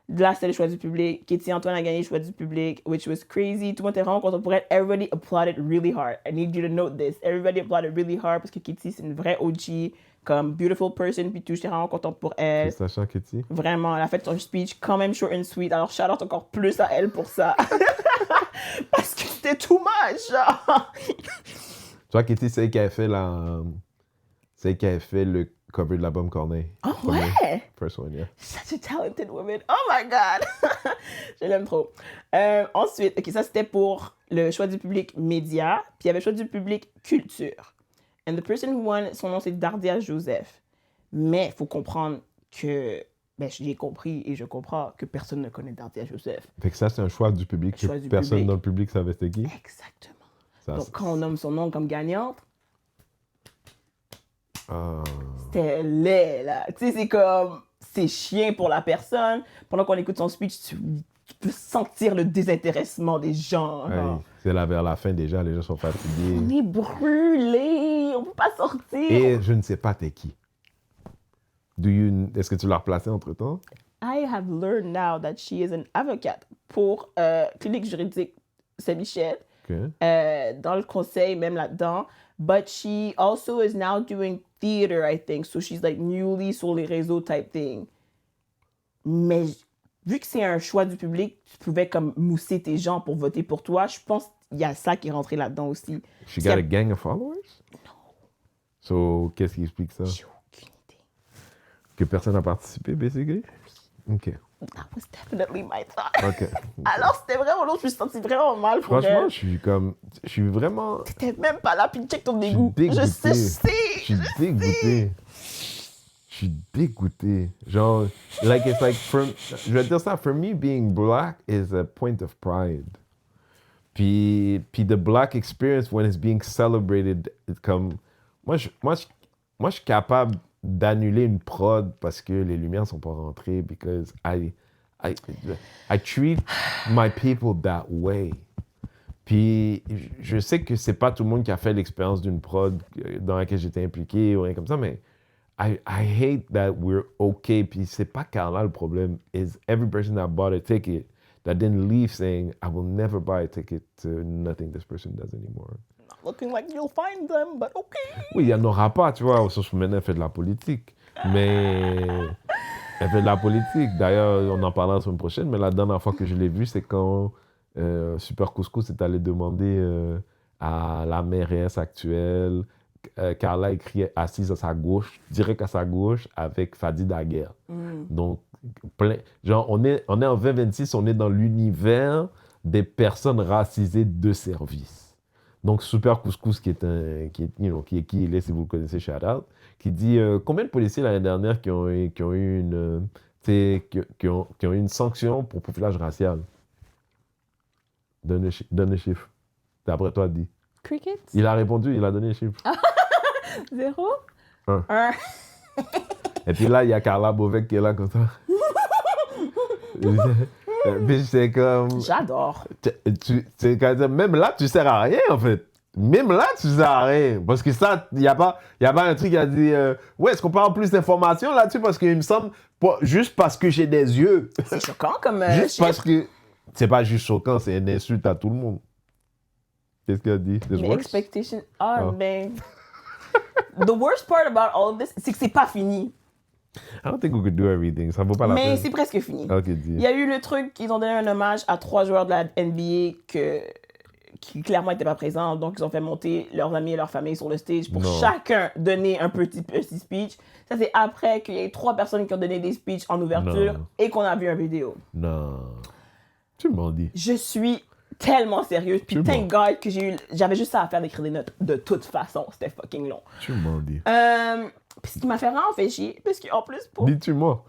Là, c'était le choix du public. Kitty Antoine a gagné le choix du public, which was crazy. Tout le monde était vraiment content pour elle. Everybody applauded really hard. I need you to note this. Everybody applauded really hard parce que Kitty, c'est une vraie OG, comme beautiful person, puis tout. J'étais vraiment content pour elle. Sachant Kitty. Vraiment, elle a fait son speech quand même short and sweet. Alors, shout out encore plus à elle pour ça. Parce que c'était too much, genre. Tu vois, Kitty, c'est elle qui a fait le cover de l'album Corneille. Oh ouais! First one, yeah. Such a talented woman. Oh my God! Je l'aime trop. Ensuite, ok, ça c'était pour le choix du public média, puis il y avait le choix du public culture. And the person who won, son nom c'est Dardia Joseph. Mais il faut comprendre que, j'ai compris et je comprends que personne ne connaît Dardia Joseph. Fait que ça, c'est un choix du public, personne dans le public savait c'était qui? Exactement. Donc quand on nomme son nom comme gagnante, c'était laid, là. Tu sais, c'est comme, c'est chiant pour la personne. Pendant qu'on écoute son speech, tu peux sentir le désintéressement des gens. Hey, c'est là vers la fin déjà, les gens sont fatigués. On est brûlés, on peut pas sortir. Et je ne sais pas t'es qui. Est-ce que tu l'as replacé entre-temps? I have learned now that she is an advocate pour Clinique Juridique Saint-Michel. Okay. Dans le conseil, même là-dedans. But she also is now doing theater, I think. So she's like newly sur les réseaux type thing. Mais vu que c'est un choix du public, tu pouvais comme mousser tes gens pour voter pour toi. Je pense qu'il y a ça qui est rentré là-dedans aussi. She got a gang of followers? Non. So, qu'est-ce qui explique ça? J'ai aucune idée. Que personne n'a participé, basically? OK. That was definitely my thought. OK. Alors, c'était vraiment long. Je me suis sentie vraiment mal pour elle. Franchement, je suis vraiment... T'étais même pas là, puis check ton dégoût. Je sais. Je suis dégoûté. Je suis dégoûté. Genre, like, it's like, je vais dire ça, for me, being black is a point of pride. Puis the black experience, when it's being celebrated, it's comme, moi, je suis capable d'annuler une prod parce que les lumières sont pas rentrées, because I treat my people that way. Puis je sais que c'est pas tout le monde qui a fait l'expérience d'une prod dans laquelle j'étais impliqué ou rien comme ça, mais I hate that we're okay. Puis c'est pas Carla le problème. Is every person that bought a ticket that didn't leave saying, I will never buy a ticket to nothing this person does anymore. Not looking like you'll find them, but okay. Oui, il n'y en aura pas, tu vois. Au sens où maintenant, elle fait de la politique. Mais elle fait de la politique. D'ailleurs, on en parlera la semaine prochaine, mais la dernière fois que je l'ai vue, c'est quand Super Couscous est allé demander à la mairesse actuelle. Carla écrit assise à sa gauche, direct à sa gauche, avec Fadi Daguerre. Donc, genre, on est en 2026, on est dans l'univers des personnes racisées de service. Donc, Super Couscous, qui est qui il est, si vous le connaissez, shout out, qui dit combien de policiers l'année dernière qui ont eu une sanction pour profilage racial? Donne le chiffre. D'après toi, dis. Crickets? Il a répondu, il a donné le chiffre. 0? 1. 1. Et puis là, il y a Carla Beauvais qui est là comme ça. Puis c'est comme... J'adore. Même là, tu sers à rien, en fait. Même là, tu sers à rien. Parce que ça, il n'y a pas un truc qui a dit ouais, est-ce qu'on peut avoir plus d'informations là-dessus? Parce qu'il me semble, juste parce que j'ai des yeux. C'est choquant comme Juste chiffre. parce que... C'est pas juste choquant, c'est une insulte à tout le monde. Qu'est-ce qu'elle dit? Mais expectation... ben... The worst part about all of this, c'est que c'est pas fini. I don't think we could do everything. Ça vaut pas la peine. Mais c'est presque fini. Ok, dis. Il y a eu le truc qu'ils ont donné un hommage à 3 joueurs de la NBA qui clairement n'étaient pas présents. Donc, ils ont fait monter leurs amis et leurs familles sur le stage pour chacun donner un petit speech. Ça, c'est après qu'il y ait 3 personnes qui ont donné des speeches en ouverture et qu'on a vu une vidéo. Non. Tu m'en dis. Je suis tellement sérieuse. Puis, thank God que j'avais juste ça à faire d'écrire des notes. De toute façon, c'était fucking long. Tu m'en dis. Puis, ce qui m'a fait vraiment fait chier, parce qu'en plus, pour... Dis tu mens.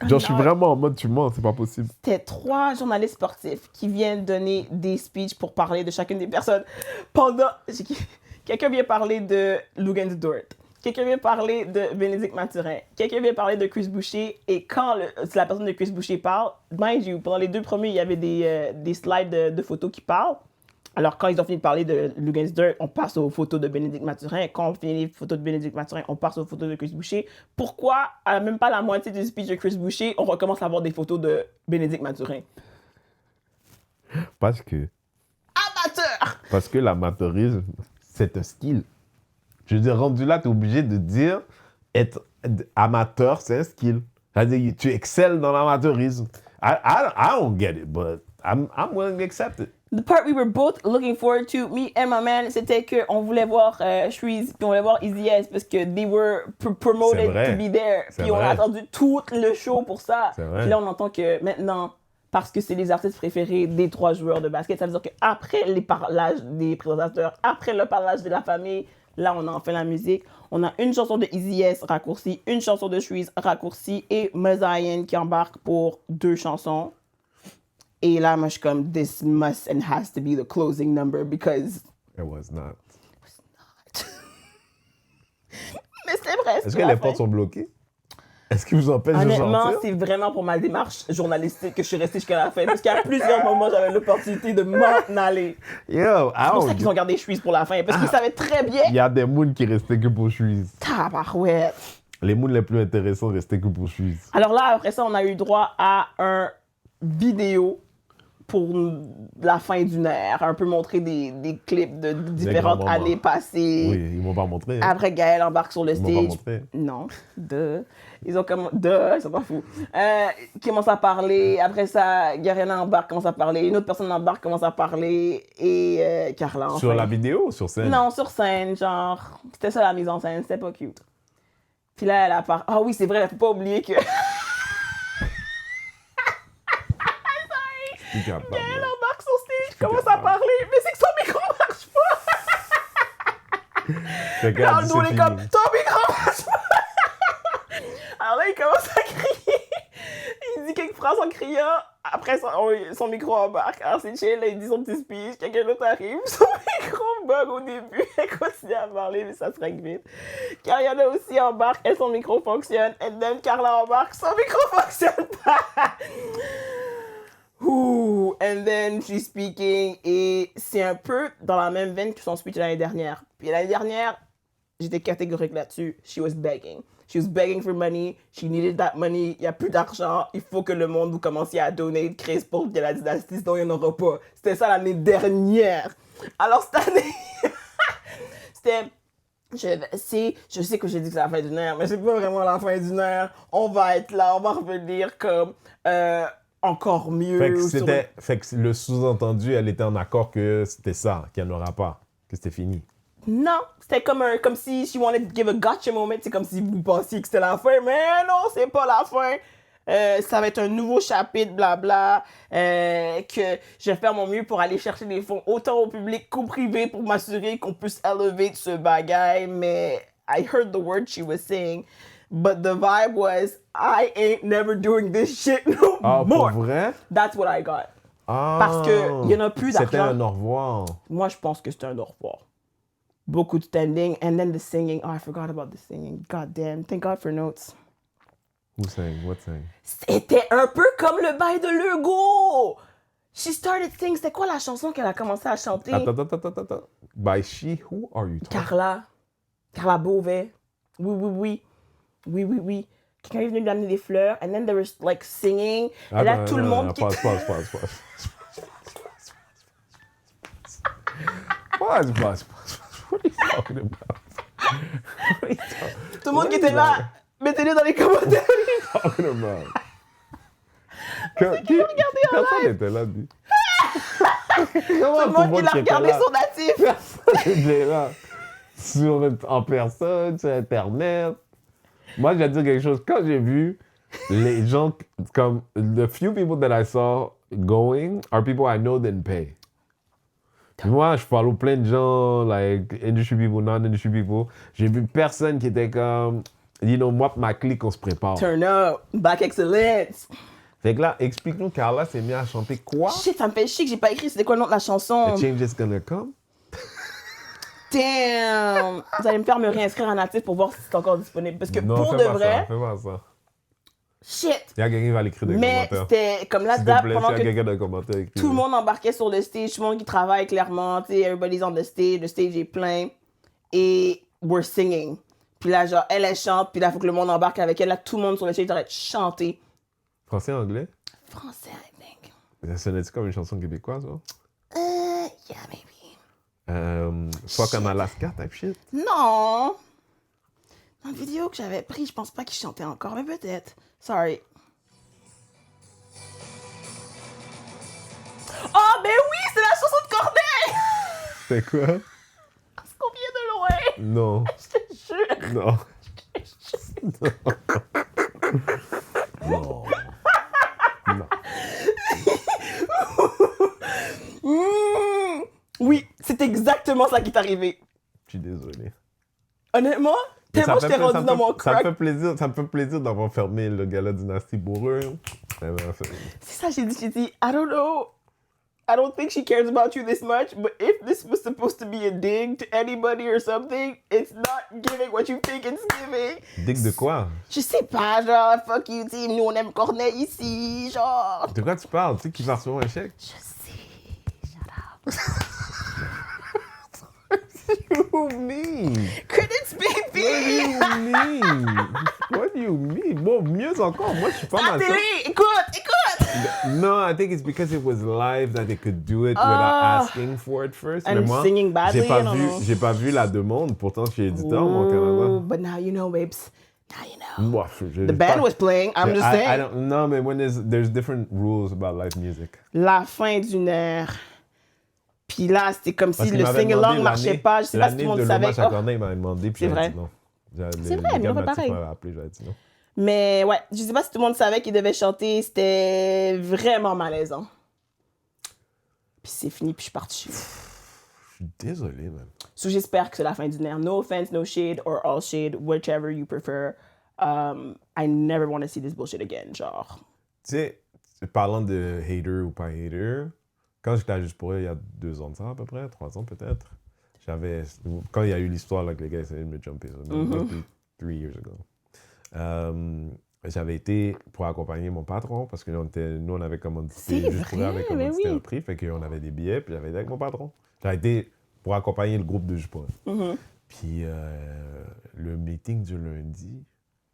Genre, je suis vraiment en mode tu mens, c'est pas possible. C'était 3 journalistes sportifs qui viennent donner des speeches pour parler de chacune des personnes. Quelqu'un vient parler de Lugansdort. Quelqu'un vient parler de Bénédicte Mathurin. Quelqu'un vient parler de Chris Boucher. Et quand la personne de Chris Boucher parle, mind you, pendant les 2 premiers, il y avait des slides de photos qui parlent. Alors, quand ils ont fini de parler de Lugansdort, on passe aux photos de Bénédicte Mathurin. Quand on finit les photos de Bénédicte Mathurin, on passe aux photos de Chris Boucher. Pourquoi, à même pas la moitié du speech de Chris Boucher, on recommence à avoir des photos de Bénédicte Mathurin? Parce que... Amateur! Parce que l'amateurisme, c'est un skill. Je veux dire, rendu là, tu es obligé de dire être amateur, c'est un skill. C'est-à-dire, tu excelles dans l'amateurisme. I don't get it, but I'm willing to accept it. The part we were both looking forward to, me and my man, c'était qu'on voulait voir Shreeze, puis on voulait voir Easy S, parce que they were promoted to be there. Puis on a attendu tout le show pour ça. Puis là, on entend que maintenant, parce que c'est les artistes préférés des 3 joueurs de basket, ça veut dire qu'après les parlages des présentateurs, après le parlage de la famille, là, on a enfin la musique. On a une chanson de Easy S raccourcie, une chanson de Shreeze raccourcie et Mazayan qui embarque pour 2 chansons. Et là, moi, je suis comme, this must and has to be the closing number because... It was not. It was not. Mais c'est vrai. Est-ce que les portes sont bloquées? Est-ce qu'ils vous empêchent de sortir? Honnêtement, c'est vraiment pour ma démarche journalistique que je suis restée jusqu'à la fin. Parce qu'à plusieurs moments, j'avais l'opportunité de m'en aller. Yo, c'est pour ça qu'ils ont gardé Shreeze pour la fin. Parce qu'ils savaient très bien... Il y a des moons qui restaient que pour Shreeze. Tabarouette. Les moons les plus intéressants restaient que pour Shreeze. Alors là, après ça, on a eu droit à un vidéo pour la fin d'une ère, un peu montrer des clips de différentes années passées. Oui, ils m'ont pas montré. Hein. Après, Gaël embarque sur le ils stage. M'ont pas montré. Non, ils sont pas fous. Ils commencent à parler. Après ça, Garena embarque, commence à parler. Une autre personne embarque, commence à parler. Et Carla, enfin. Sur la vidéo ou sur scène? Non, sur scène, genre. C'était ça la mise en scène, c'était pas cute. Puis là, elle a parlé. Ah oui, c'est vrai, faut pas oublier que... Elle embarque sur stage, commence à parler, mais c'est que son micro marche pas. Là, on est comme, ton micro marche pas. phrase en criant. Après, son micro embarque. Alors, c'est chill, là, il dit son petit speech. Quelqu'un d'autre arrive. Son micro bug au début. Elle continue à parler, mais ça se règle vite. Kariana aussi embarque et son micro fonctionne. Et then Carla embarque, son micro fonctionne pas. Ouh, and then she's speaking. Et c'est un peu dans la même veine que son speech l'année dernière. Puis l'année dernière, j'étais catégorique là-dessus. She was begging. She was begging for money. She needed that money. Il n'y a plus d'argent. Il faut que le monde vous commenciez à donner Chris pour que la dynastie, sinon il n'y en aura pas. C'était ça l'année dernière. Alors cette année, c'était... Je sais que j'ai dit que c'est la fin d'une ère, mais c'est pas vraiment la fin d'une ère. On va être là, on va revenir comme encore mieux. Fait que le sous-entendu, elle était en accord que c'était ça, qu'il n'y en aura pas, que c'était fini. Non, c'était comme si she wanted to give a gotcha moment. C'est comme si vous pensiez que c'était la fin, mais non, c'est pas la fin. Ça va être un nouveau chapitre, blabla, que je vais faire mon mieux pour aller chercher des fonds autant au public qu'au privé pour m'assurer qu'on puisse élever ce bagaille. Mais I heard the word she was saying, but the vibe was, I ain't never doing this shit no more. Pour vrai? That's what I got. Ah, Parce qu'il y en a plus d'argent. C'était un au revoir. Moi, je pense que c'était un au revoir. Beaucoup de standing, and then the singing. Oh, I forgot about the singing. God damn. Thank God for notes. Who sang? What sang? C'était un peu comme le bail de Lego. She started singing. C'était quoi la chanson qu'elle a commencé à chanter? Attends. By she, who are you talking? Carla Beauvais. Oui. Quelqu'un est venu lui amener des fleurs, and then there was like singing. Et là, tout le monde qui... Pause. What are you talking about? Tout le monde qui était là, mettez-le dans les commentaires. What are you talking about? Personne n'était là, dit. Tout le monde qui l'a regardé son natif. J'étais là, en personne, sur Internet. Moi, je vais te dire quelque chose. Quand j'ai vu les gens, comme, the few people that I saw going are people I know didn't pay. Moi, je follow plein de gens, like, industry people, non-industry people. J'ai vu personne qui était comme, moi, ma clique, on se prépare. Turn up, back excellence. Fait que là, explique-nous, Carla s'est mise à chanter quoi? Shit, ça me fait chier que j'ai pas écrit c'était quoi le nom de la chanson. The change is gonna come? Damn! Vous allez me faire me réinscrire en natif pour voir si c'est encore disponible. Parce que Non, pour de vrai... Fais pas ça. Shit! Il y a quelqu'un qui va l'écrire des mais commentaires. c'était comme là, S'il te plaît, pendant s'il y a que quelqu'un dans les commentaires, écris-le. tout le monde embarquait sur le stage, tout le monde qui travaille clairement, tu sais, everybody's on the stage est plein. Et we're singing. Puis là, genre, elle chante, puis là, il faut que le monde embarque avec elle. Là, tout le monde sur le stage arrête de chanter. Français, anglais? Français, I think. Ça sonnait-tu comme une chanson québécoise, hein? Yeah, maybe. Fuck en Alaska, type shit. Non! Dans la vidéo que j'avais pris, je pense pas qu'il chantait encore, mais peut-être. Sorry. Oh, ben oui, c'est la chanson de Corneille! C'est quoi? Parce qu'on vient de loin. Non. Je te jure. Non. Non. Oui, c'est exactement ça qui est arrivé. Je suis désolé. Honnêtement, tellement je t'ai rendu dans mon crack. Ça me fait plaisir d'avoir fermé le gala Dynastie pour eux. C'est ça, j'ai dit, I don't know. I don't think she cares about you this much, but if this was supposed to be a dig to anybody or something, it's not giving what you think it's giving. Dig de quoi? Je sais pas, genre, fuck you, team, nous on aime Corneille ici, genre. De quoi tu parles? Tu sais qui va recevoir un chèque? Je sais, shut up. What do you mean? Credits, baby! What do you mean? Bon, mieux encore, moi je suis pas La mal télé, écoute! No, I think it's because it was live that they could do it without asking for it first. And mais moi, singing badly, j'ai pas vu la demande, pourtant je suis éditeur, moi, au Canada. But now you know, babes. Now you know. Moi, The band was playing, I'm just saying. I don't know, mais when there's different rules about live music. La fin d'une ère. Puis là, c'était comme si le sing-along ne marchait pas. Je sais pas si tout le monde savait. L'année de l'hommage à Corneille, il m'avait demandé, puis j'avais dit non. C'est vrai, mais pas pareil. Appelé, j'avais dit non. Mais ouais, je sais pas si tout le monde savait qu'il devait chanter. C'était vraiment malaisant. Puis c'est fini, puis je suis partie. Je suis désolé, man. So j'espère que c'est la fin d'une ère. No offense, no shade, or all shade, whichever you prefer. I never want to see this bullshit again, genre. Tu sais, parlant de hater ou pas hater, quand j'étais à Juste pour elle, il y a 2 ans de ça à peu près, 3 ans peut-être, quand il y a eu l'histoire là, que les gars essayaient de me jumper, maybe 3 years ago, j'avais été pour accompagner mon patron parce que nous on avait commandité C'est Juste pour elle, vrai, avait mais commandité oui. un prix, fait qu'on avait des billets, puis j'avais été avec mon patron. J'avais été pour accompagner le groupe de Juste pour elle. Mhm. Puis le meeting du lundi,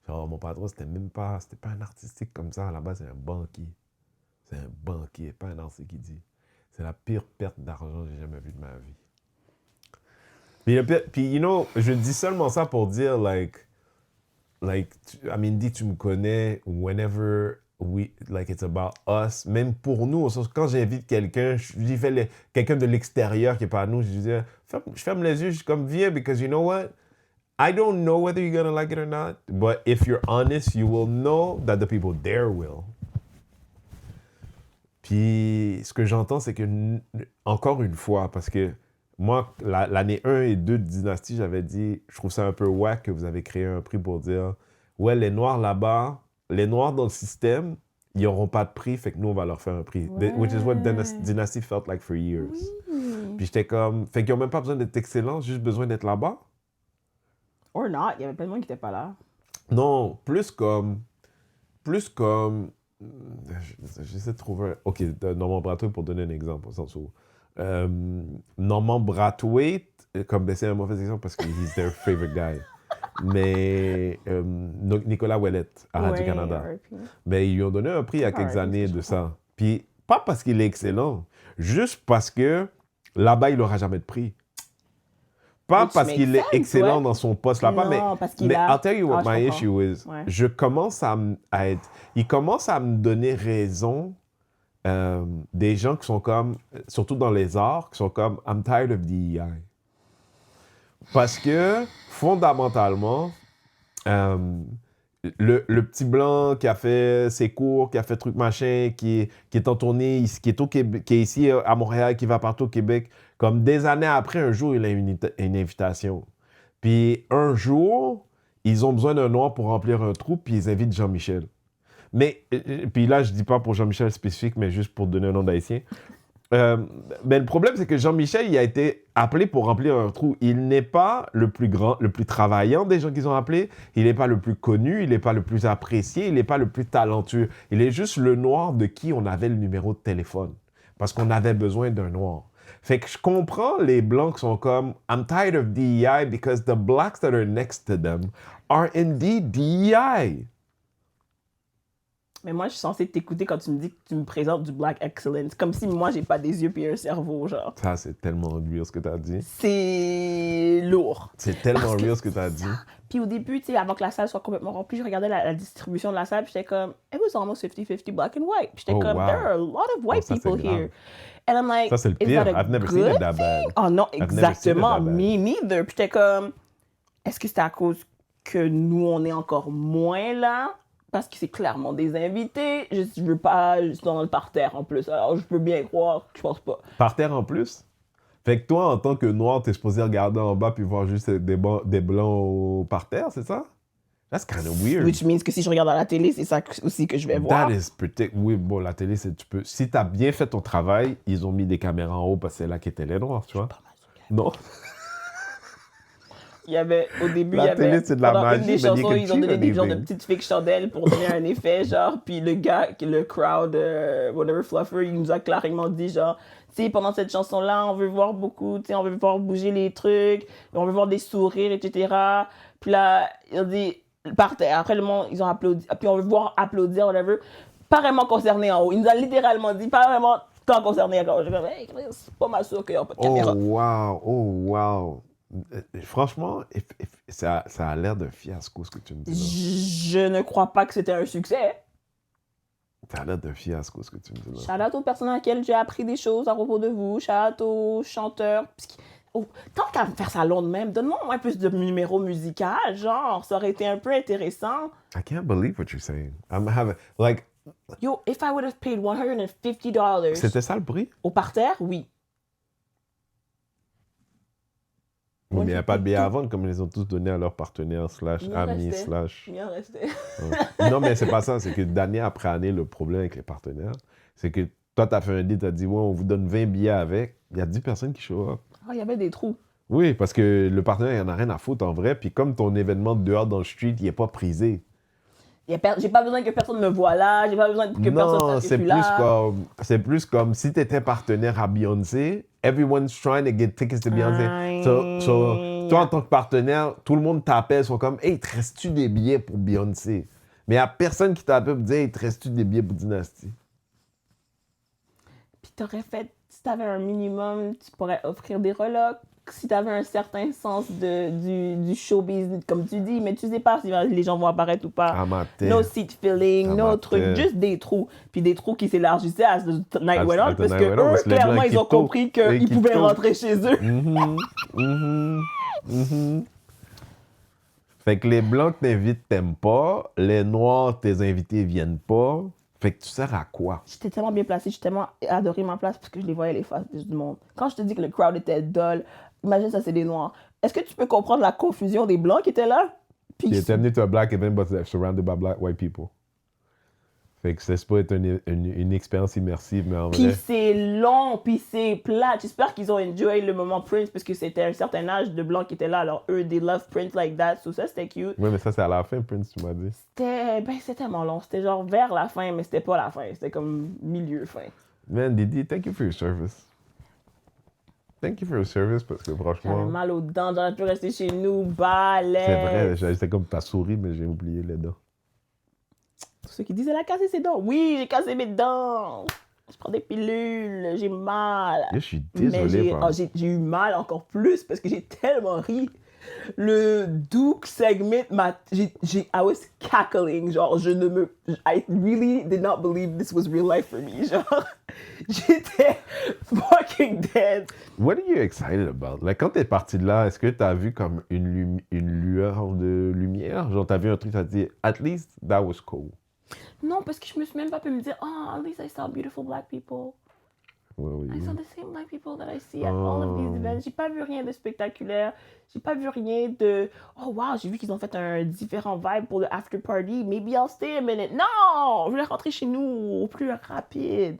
genre mon patron, c'était pas un artistique comme ça, à la base c'est un banquier. C'est un banquier, pas un artiste qui dit. C'est la pire perte d'argent que j'ai jamais vue de ma vie. Puis you know, je dis seulement ça pour dire, Amindy, tu me connais, whenever it's about us, même pour nous, quand j'invite quelqu'un, j'y fais quelqu'un de l'extérieur qui est pas nous, je dis, je ferme les yeux, je suis comme, viens, because you know what? I don't know whether you're gonna like it or not, but if you're honest, you will know that the people there will. Puis ce que j'entends, c'est que, encore une fois, parce que moi, l'année 1 et 2 de Dynastie, j'avais dit, je trouve ça un peu wack que vous avez créé un prix pour dire, ouais, les Noirs là-bas, les Noirs dans le système, ils n'auront pas de prix, fait que nous, on va leur faire un prix. Ouais. Which is what Dynasty felt like for years. Oui. Puis j'étais comme, fait qu'ils n'ont même pas besoin d'être excellents, juste besoin d'être là-bas. Or not, il y avait plein de monde qui n'était pas là. Non, plus comme, j'essaie de trouver, ok, Norman Brathwaite pour donner un exemple, au sens où, Norman Brathwaite, comme c'est un mauvais exemple parce que he's their favorite guy, mais Nicolas Ouellette à Radio-Canada, mais ils lui ont donné un prix il y a quelques années de ça, puis pas parce qu'il est excellent, juste parce que là-bas il n'aura jamais de prix. Pas Which parce qu'il est makes sense, excellent ouais. dans son poste là-bas, Non, parce qu'il mais a- I'll tell you what Ah, je my comprends. issue is. Ouais. Je commence à être... Il commence à me donner raison des gens qui sont comme, surtout dans les arts, qui sont comme, I'm tired of DEI. Parce que, fondamentalement, le petit blanc qui a fait ses cours, qui a fait truc machin, qui est en tournée, qui est, qui est ici à Montréal, qui va partout au Québec, comme des années après, un jour, il a une invitation. Puis un jour, ils ont besoin d'un noir pour remplir un trou, puis ils invitent Jean-Michel. Mais, puis là, je dis pas pour Jean-Michel spécifique, mais juste pour donner un nom d'haïtien. Mais le problème, c'est que Jean-Michel, il a été appelé pour remplir un trou. Il n'est pas le plus grand, le plus travaillant des gens qu'ils ont appelés. Il n'est pas le plus connu, il n'est pas le plus apprécié, il n'est pas le plus talentueux. Il est juste le noir de qui on avait le numéro de téléphone. Parce qu'on avait besoin d'un noir. Fait que je comprends les blancs qui sont comme I'm tired of DEI because the blacks that are next to them are indeed DEI. Mais moi, je suis censée t'écouter quand tu me dis que tu me présentes du Black Excellence. Comme si moi, j'ai pas des yeux puis un cerveau, genre. Ça, c'est tellement real ce que tu as dit. C'est lourd. C'est tellement Parce que real ce que tu as dit. Puis au début, tu sais, avant que la salle soit complètement remplie, je regardais la distribution de la salle, puis j'étais comme, it was almost 50-50 black and white. Puis j'étais Oh, comme, wow. there are a lot of white ça, c'est people grave. here. And I'm like, Ça, c'est le is pire. that a I've never seen good it that bad. thing? Oh non, I've never seen it exactement. that bad. Me neither. Puis j'étais comme, est-ce que c'est à cause que nous, on est encore moins là? Parce que c'est clairement des invités. Je veux pas juste dans le parterre en plus. Alors, je peux bien croire que je pense pas. Par terre en plus. Fait que toi, en tant que noir, t'es supposé regarder en bas puis voir juste des blancs au parterre, c'est ça? That's kind of weird. Which means que si je regarde à la télé, c'est ça aussi que je vais voir. That is pretty... Oui, bon, la télé, c'est... Tu peux... Si t'as bien fait ton travail, ils ont mis des caméras en haut parce que c'est là qu'étaient les noirs, tu vois? Non. Il y avait, au début, La il y avait, télé, c'est de la pendant magie, une des mais chansons, you can ils ont donné cheat des genres de anything. petites fake chandelles pour donner un effet, genre, puis le gars, le crowd, whatever, Fluffer, il nous a clairement dit, genre, tu sais, pendant cette chanson-là, on veut voir beaucoup, tu sais, on veut voir bouger les trucs, on veut voir des sourires, etc. Puis là, il dit, par terre, après le monde, ils ont applaudi, puis on veut voir applaudir, whatever, pas vraiment concerné en haut. Il nous a littéralement dit, pas vraiment tant concerné encore. J'ai comme, hey, c'est pas mal sûr qu'il n'y a pas de caméra. Oh, wow. Franchement, ça a l'air d'un fiasco, ce que tu me dis là. Je ne crois pas que c'était un succès. Ça a l'air d'un fiasco, ce que tu me dis là. Shout out aux personnes à laquelle j'ai appris des choses à propos de vous. Shout out aux chanteurs. Tant qu'à me faire ça long de même, donne-moi au moins plus de numéros musicaux, genre, ça aurait été un peu intéressant. I can't believe what you're saying. I'm having, like... Yo, if I would have paid $150 C'était ça le prix? au parterre, oui. Oui, mais il n'y a pas de billets à vendre comme ils les ont tous donnés à leurs partenaires Il en amis restait. Il en restait. Non, mais c'est pas ça. C'est que d'année après année, le problème avec les partenaires, c'est que toi, tu as fait un deal, tu as dit, ouais, on vous donne 20 billets avec. Il y a 10 personnes qui show up. Ah, il y avait des trous. Oui, parce que le partenaire, il en a rien à foutre en vrai. Puis comme ton événement dehors dans le street, il n'est pas prisé. J'ai pas besoin que personne me voie là. J'ai pas besoin que personne Non, sache que je suis là. c'est plus comme si tu étais partenaire à Beyoncé, everyone's trying to get tickets to Beyoncé. Toi, en tant que partenaire, tout le monde t'appelle, sont comme, hey, te reste-tu des billets pour Beyoncé? Mais il n'y a personne qui t'appelle pour dire, hey, te reste-tu des billets pour Dynasty? Puis t'aurais fait, si t'avais un minimum, tu pourrais offrir des relocs. Si t'avais un certain sens du showbiz, comme tu dis, mais tu sais pas si les gens vont apparaître ou pas. Amateur. No seat filling, no truc, juste des trous. Puis des trous qui s'élargissaient à the night went on, parce que eux, clairement, ils ont compris qu'ils pouvaient rentrer chez eux. Fait que les blancs que t'invites t'aiment pas, les noirs tes invités viennent pas. Fait que tu sers à quoi? J'étais tellement bien placée, j'ai tellement adoré ma place parce que je les voyais les faces du monde. Quand je te dis que le crowd était dull, imagine ça, c'est des noirs. Est-ce que tu peux comprendre la confusion des blancs qui étaient là? Puis He attended to a black event, but they're surrounded by black white people. Fait que c'est pas être une expérience immersive, mais en puis vrai... c'est long, puis c'est plat. J'espère qu'ils ont enjoy le moment Prince parce que c'était un certain âge de blancs qui étaient là. Alors eux, they love Prince like that. So ça, c'était cute. Oui, mais ça, c'est à la fin, Prince, tu m'as dit. C'était tellement long. C'était genre vers la fin, mais c'était pas la fin. C'était comme milieu fin. Man, Didi, thank you for your service. Thank you for your service, parce que J'avais franchement... mal aux dents, j'aurais pu rester chez nous, balèze. C'est vrai, j'étais comme ta souris, mais j'ai oublié les dents. Tous ceux qui disent, elle a cassé ses dents. Oui, j'ai cassé mes dents. Je prends des pilules, j'ai mal. Je suis désolé, Mais j'ai eu mal encore plus parce que j'ai tellement ri. Le Duke segment, I was cackling. Genre, I really did not believe this was real life for me. Genre, j'étais fucking dead. What are you excited about? Like, quand t'es parti de là, est-ce que t'as vu comme une lueur de lumière? Genre, t'as vu un truc, t'as dit, at least that was cool. Non, parce que je me suis même pas pu me dire, oh, at least I saw beautiful black people. I saw the same black people that I see at all of these events. J'ai pas vu rien de spectaculaire. J'ai pas vu rien de, oh wow, j'ai vu qu'ils ont fait un différent vibe pour le after party. Maybe I'll stay a minute. Non, je voulais rentrer chez nous au plus rapide.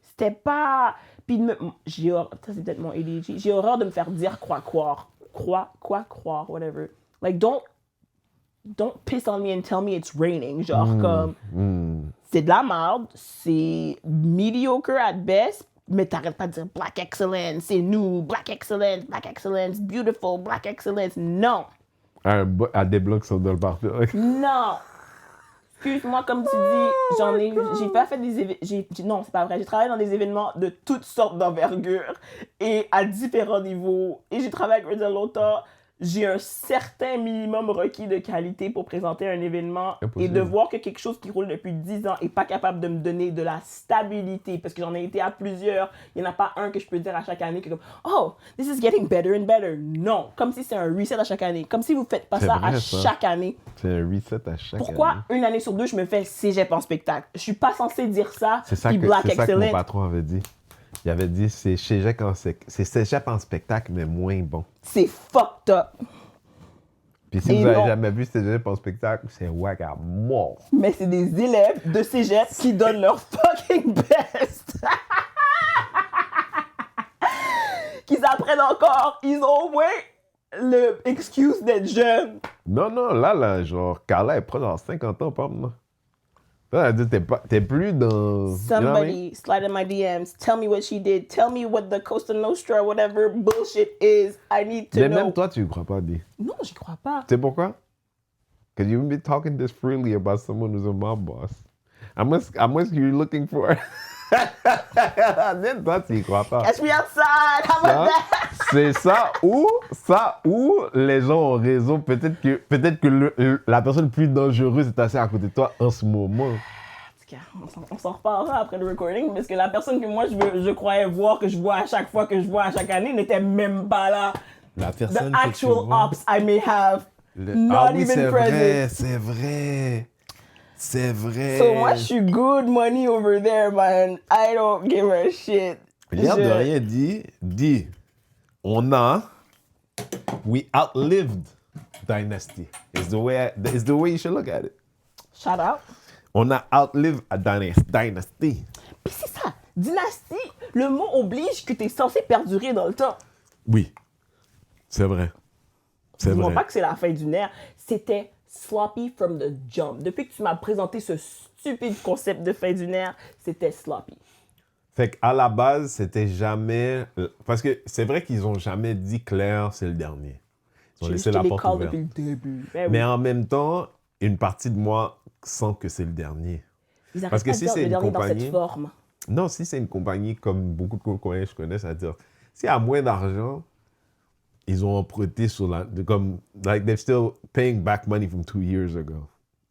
C'était pas, puis ça c'est peut-être mon ADHD. J'ai horreur de me faire dire croire, whatever. Like don't piss on me and tell me it's raining. Genre comme, c'est de la merde, c'est mediocre at best, mais t'arrêtes pas de dire Black Excellence, c'est nous, Black Excellence, beautiful, Black Excellence. Non. À des blocs sur le partout. Non. Excuse-moi, comme tu dis, j'ai pas fait des événements, non, c'est pas vrai, j'ai travaillé dans des événements de toutes sortes d'envergure et à différents niveaux. Et j'ai travaillé avec Rizal longtemps. J'ai un certain minimum requis de qualité pour présenter un événement et de voir que quelque chose qui roule depuis 10 ans est pas capable de me donner de la stabilité parce que j'en ai été à plusieurs. Il n'y en a pas un que je peux dire à chaque année que comme « Oh, this is getting better and better ». Non, comme si c'est un reset à chaque année. Comme si vous faites pas ça à chaque année. C'est un reset à chaque année. Pourquoi une année sur deux, je me fais cégep en spectacle? Je suis pas censée dire ça. C'est ça que mon patron avait dit. Il avait dit, c'est cégep en spectacle, mais moins bon. C'est fucked up. Puis si vous n'avez jamais vu cégep en spectacle, c'est wack à mort. Mais c'est des élèves de cégep qui donnent leur fucking best. Qu'ils apprennent encore. Ils ont au moins le excuse d'être jeunes. Non, là, genre, Carla est proche dans 50 ans, pas maintenant. T'es plus dans... Somebody slide in my DMs, tell me what she did, tell me what the Costa Nostra, whatever bullshit is. I need to know. Mais même toi, tu y crois pas, Di. Non, j'y crois pas. Tu sais pourquoi? Because you've been talking this freely about someone who's a mob boss. Unless you're looking for... Même toi, tu y crois pas. Catch me outside, how about that? C'est ça ou les gens ont raison. Peut-être que la personne plus dangereuse est assise à côté de toi en ce moment. On s'en reparlera après le recording parce que la personne que moi je croyais voir, que je vois à chaque fois, que je vois à chaque année, n'était même pas là. La personne The actual ops I may have not even present. C'est vrai. So moi, je suis good money over there, man. I don't give a shit. L'air de rien dit, on a we outlived Dynasty. It's the way you should look at it. Shout out. On a outlived a Dynasty. Puis c'est ça. Dynastie, le mot oblige que t'es censé perdurer dans le temps. Oui, c'est vrai. C'est Dis-moi vrai. pas que c'est la fin d'une ère. C'était sloppy from the jump. Depuis que tu m'as présenté ce stupide concept de fin d'une ère, c'était sloppy. Fait qu'à la base, c'était jamais... Parce que c'est vrai qu'ils ont jamais dit clair, c'est le dernier. Ils ont laissé la porte ouverte. depuis le début. Ben oui. Mais en même temps, une partie de moi sent que c'est le dernier. Ils parce arrêtent que pas si de dire c'est le une dernier dans compagnie- cette forme. Non, si c'est une compagnie comme beaucoup de Coréens que je connais, c'est-à-dire, s'il y a moins d'argent, ils ont emprunté sur la... Comme, like, they're still paying back money from 2 years ago.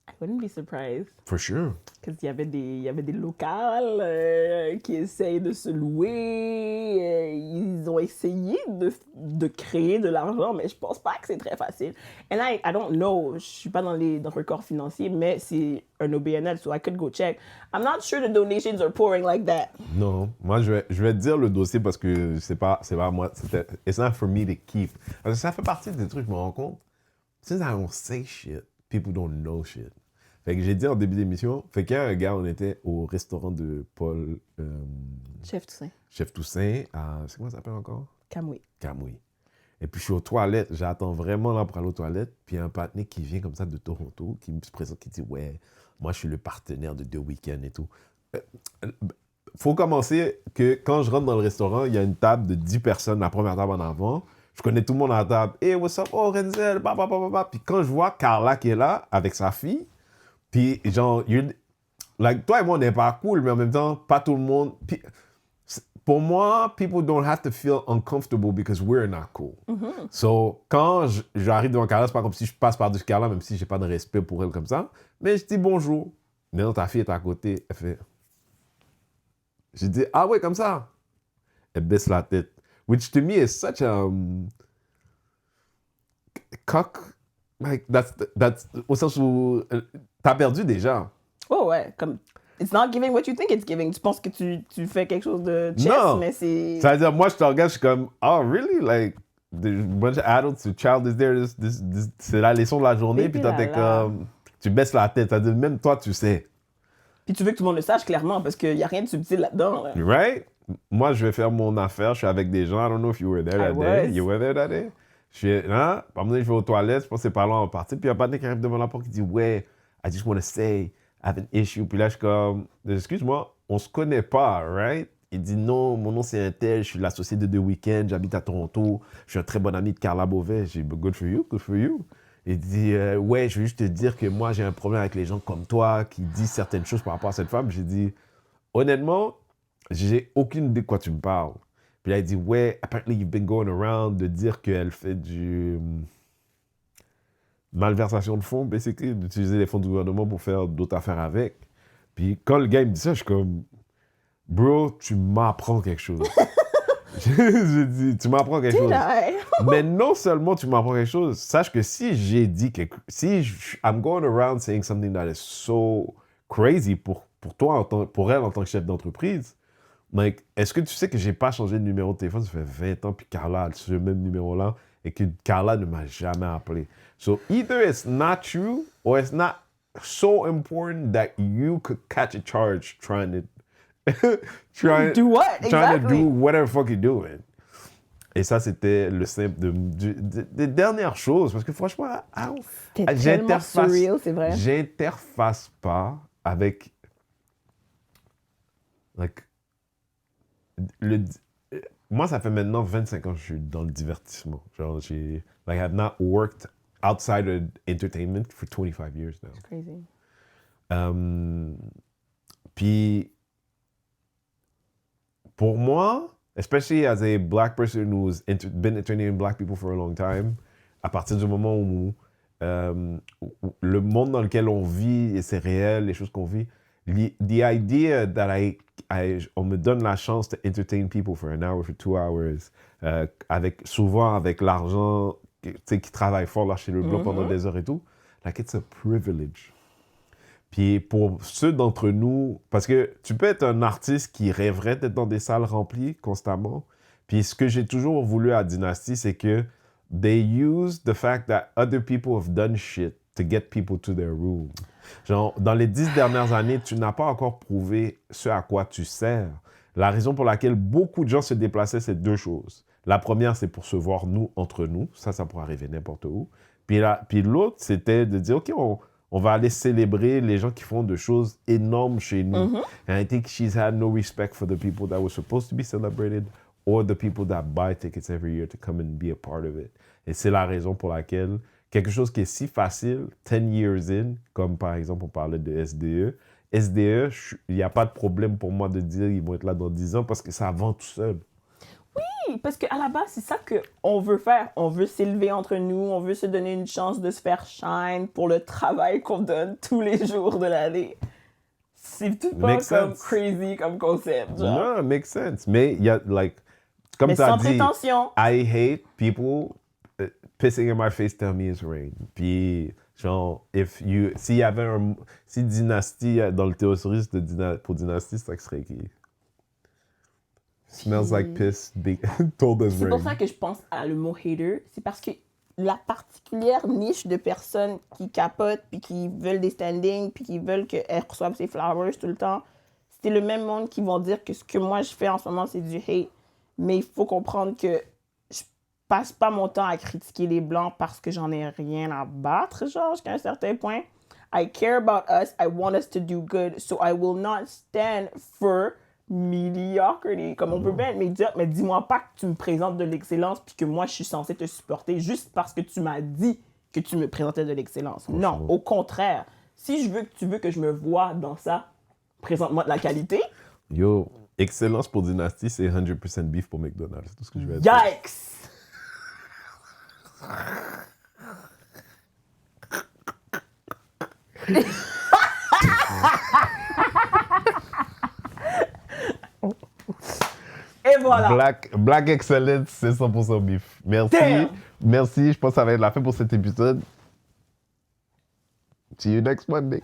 I wouldn't be surprised. For sure. Parce qu'il y avait des locales qui essayent de se louer. Ils ont essayé de créer de l'argent, mais je pense pas que c'est très facile. And I don't know, je suis pas dans le record financier, mais c'est un OBNL, so I could go check. I'm not sure the donations are pouring like that. Non, moi, je vais te dire le dossier parce que c'est pas moi. It's not for me to keep. Parce que ça fait partie des trucs, je me rends compte. Since I don't say shit, people don't know shit. Fait que j'ai dit en début d'émission, fait qu'il y a un gars, on était au restaurant de Paul, Chef Toussaint. Chef Toussaint, c'est comment ça s'appelle encore? Kamui. Kamui. Et puis je suis aux toilettes, j'attends vraiment là pour aller aux toilettes, puis il y a un partenaire qui vient comme ça de Toronto, qui me présente, qui dit « Ouais, moi je suis le partenaire de The Weeknd et tout. » Faut commencer que quand je rentre dans le restaurant, il y a une table de 10 personnes, la première table en avant. Je connais tout le monde à la table. « Hey, what's up? Oh, Renzel, bah. Puis quand je vois Carla qui est là, avec sa fille, puis genre, like, toi et moi, on n'est pas cool, mais en même temps, pas tout le monde... Puis, pour moi, people don't have to feel uncomfortable because we're not cool. So, quand j'arrive devant Carla, c'est pas comme si je passe par-dessus Carla, même si j'ai pas de respect pour elle comme ça. Mais je dis bonjour. Mais non, ta fille est à côté. Elle fait... Je dis, ah ouais, comme ça. Elle baisse la tête. Which to me is such a... cock. Like, that's... Au sens où... T'as perdu déjà. Oh ouais, comme... It's not giving what you think it's giving. Tu penses que tu fais quelque chose de chess, Non. mais c'est... Ça veut dire, moi, je te regarde, je suis comme, oh, really? Like, there's a bunch of adults, the child is there, c'est la leçon de la journée, puis toi, t'es comme, tu baisses la tête. Ça veut dire, même toi, tu sais. Puis tu veux que tout le monde le sache clairement, parce qu'il n'y a rien de subtil là-dedans. Là. Right? Moi, je vais faire mon affaire, je suis avec des gens, I don't know if you were there that day. You were there that day? Je suis, hein? Par exemple, je vais aux toilettes, je pense que c'est par là en partie, puis il y a pas de qui arrive devant la porte qui dit, ouais, I just want to say, I have an issue. Puis là, je suis comme, excuse-moi, on se connaît pas, right? Il dit, non, mon nom c'est un tel, je suis l'associé de The Weeknd, j'habite à Toronto, je suis un très bon ami de Carla Beauvais. J'ai dit, good for you, good for you. Il dit, ouais, je veux juste te dire que moi, j'ai un problème avec les gens comme toi qui disent certaines choses par rapport à cette femme. J'ai dit, honnêtement, j'ai aucune idée de quoi tu me parles. Puis là, il dit, ouais, apparently you've been going around de dire qu'elle fait du... malversation de fonds, basically, d'utiliser les fonds du gouvernement pour faire d'autres affaires avec. Puis quand le gars il me dit ça, je suis comme, bro, tu m'apprends quelque chose. Je dis, tu m'apprends quelque chose. Mais non seulement tu m'apprends quelque chose, sache que si j'ai dit quelque I'm going around saying something that is so crazy pour toi, pour elle en tant que chef d'entreprise, like, est-ce que tu sais que j'ai pas changé de numéro de téléphone, ça fait 20 ans, puis Carla a ce même numéro-là, et que Carla ne m'a jamais appelé. So either it's not true, or it's not so important that you could catch a charge trying to Do what? trying to Exactly. do whatever the fuck you're doing. Et ça, c'était le simple des dernières choses. Parce que franchement, C'était tellement surreal, c'est vrai. j'interface pas avec... Like, moi, ça fait maintenant 25 ans que je suis dans le divertissement. Genre, I have not worked outside of entertainment for 25 years now. It's crazy. Puis, pour moi, especially as a black person who's been entertaining black people for a long time, à partir du moment où le monde dans lequel on vit, et c'est réel, les choses qu'on vit, the idea that on me donne la chance to entertain people for an hour, for 2 hours, souvent avec l'argent, qui travaille fort là chez le Blanc pendant des heures et tout, like it's a privilege. Puis pour ceux d'entre nous, parce que tu peux être un artiste qui rêverait d'être dans des salles remplies constamment. Puis ce que j'ai toujours voulu à Dynasty, c'est que they use the fact that other people have done shit to get people to their room. Genre, dans les 10 dernières années, tu n'as pas encore prouvé ce à quoi tu sers. La raison pour laquelle beaucoup de gens se déplaçaient, c'est 2 choses. La première, c'est pour se voir nous, entre nous. Ça pourrait arriver n'importe où. Puis l'autre, c'était de dire, OK, on va aller célébrer les gens qui font de choses énormes chez nous. Mm-hmm. And I think she's had no respect for the people that were supposed to be celebrated or the people that buy tickets every year to come and be a part of it. Et c'est la raison pour laquelle quelque chose qui est si facile, 10 years in, comme par exemple on parlait de SDE, il n'y a pas de problème pour moi de dire qu'ils vont être là dans 10 ans parce que ça vend tout seul. Oui, parce qu'à la base, c'est ça qu'on veut faire. On veut s'élever entre nous, on veut se donner une chance de se faire shine pour le travail qu'on donne tous les jours de l'année. C'est tout pas Makes comme sense. crazy comme concept. Genre. Non, it makes sense. Mais il y a, like, comme Mais tu as sans dit, prétention. I hate people pissing in my face, tell me it's rain. Puis, genre, s'il y avait si Dynasty, dans le théosaurus pour Dynasty, ça serait qui? Smells like piss, told us C'est rain. pour ça que je pense à le mot hater. C'est parce que la particulière niche de personnes qui capotent, puis qui veulent des standings, puis qui veulent qu'elles reçoivent ses flowers tout le temps, c'est le même monde qui vont dire que ce que moi je fais en ce moment, c'est du hate. Mais il faut comprendre que je passe pas mon temps à critiquer les Blancs parce que j'en ai rien à battre, genre, jusqu'à un certain point. I care about us. I want us to do good. So I will not stand for mediocrity. Comme on peut bien être médiocre, mais dis-moi pas que tu me présentes de l'excellence puis que moi, je suis censée te supporter juste parce que tu m'as dit que tu me présentais de l'excellence. Non, au contraire. Si je veux que tu veux que je me voie dans ça, présente-moi de la qualité. Yo, excellence pour Dynasty, c'est 100% beef pour McDonald's. C'est tout ce que je vais dire. Yikes! Et voilà. Black Excellence, c'est 100% beef. Merci. Damn. Merci. Je pense que ça va être la fin pour cet épisode. See you next Monday.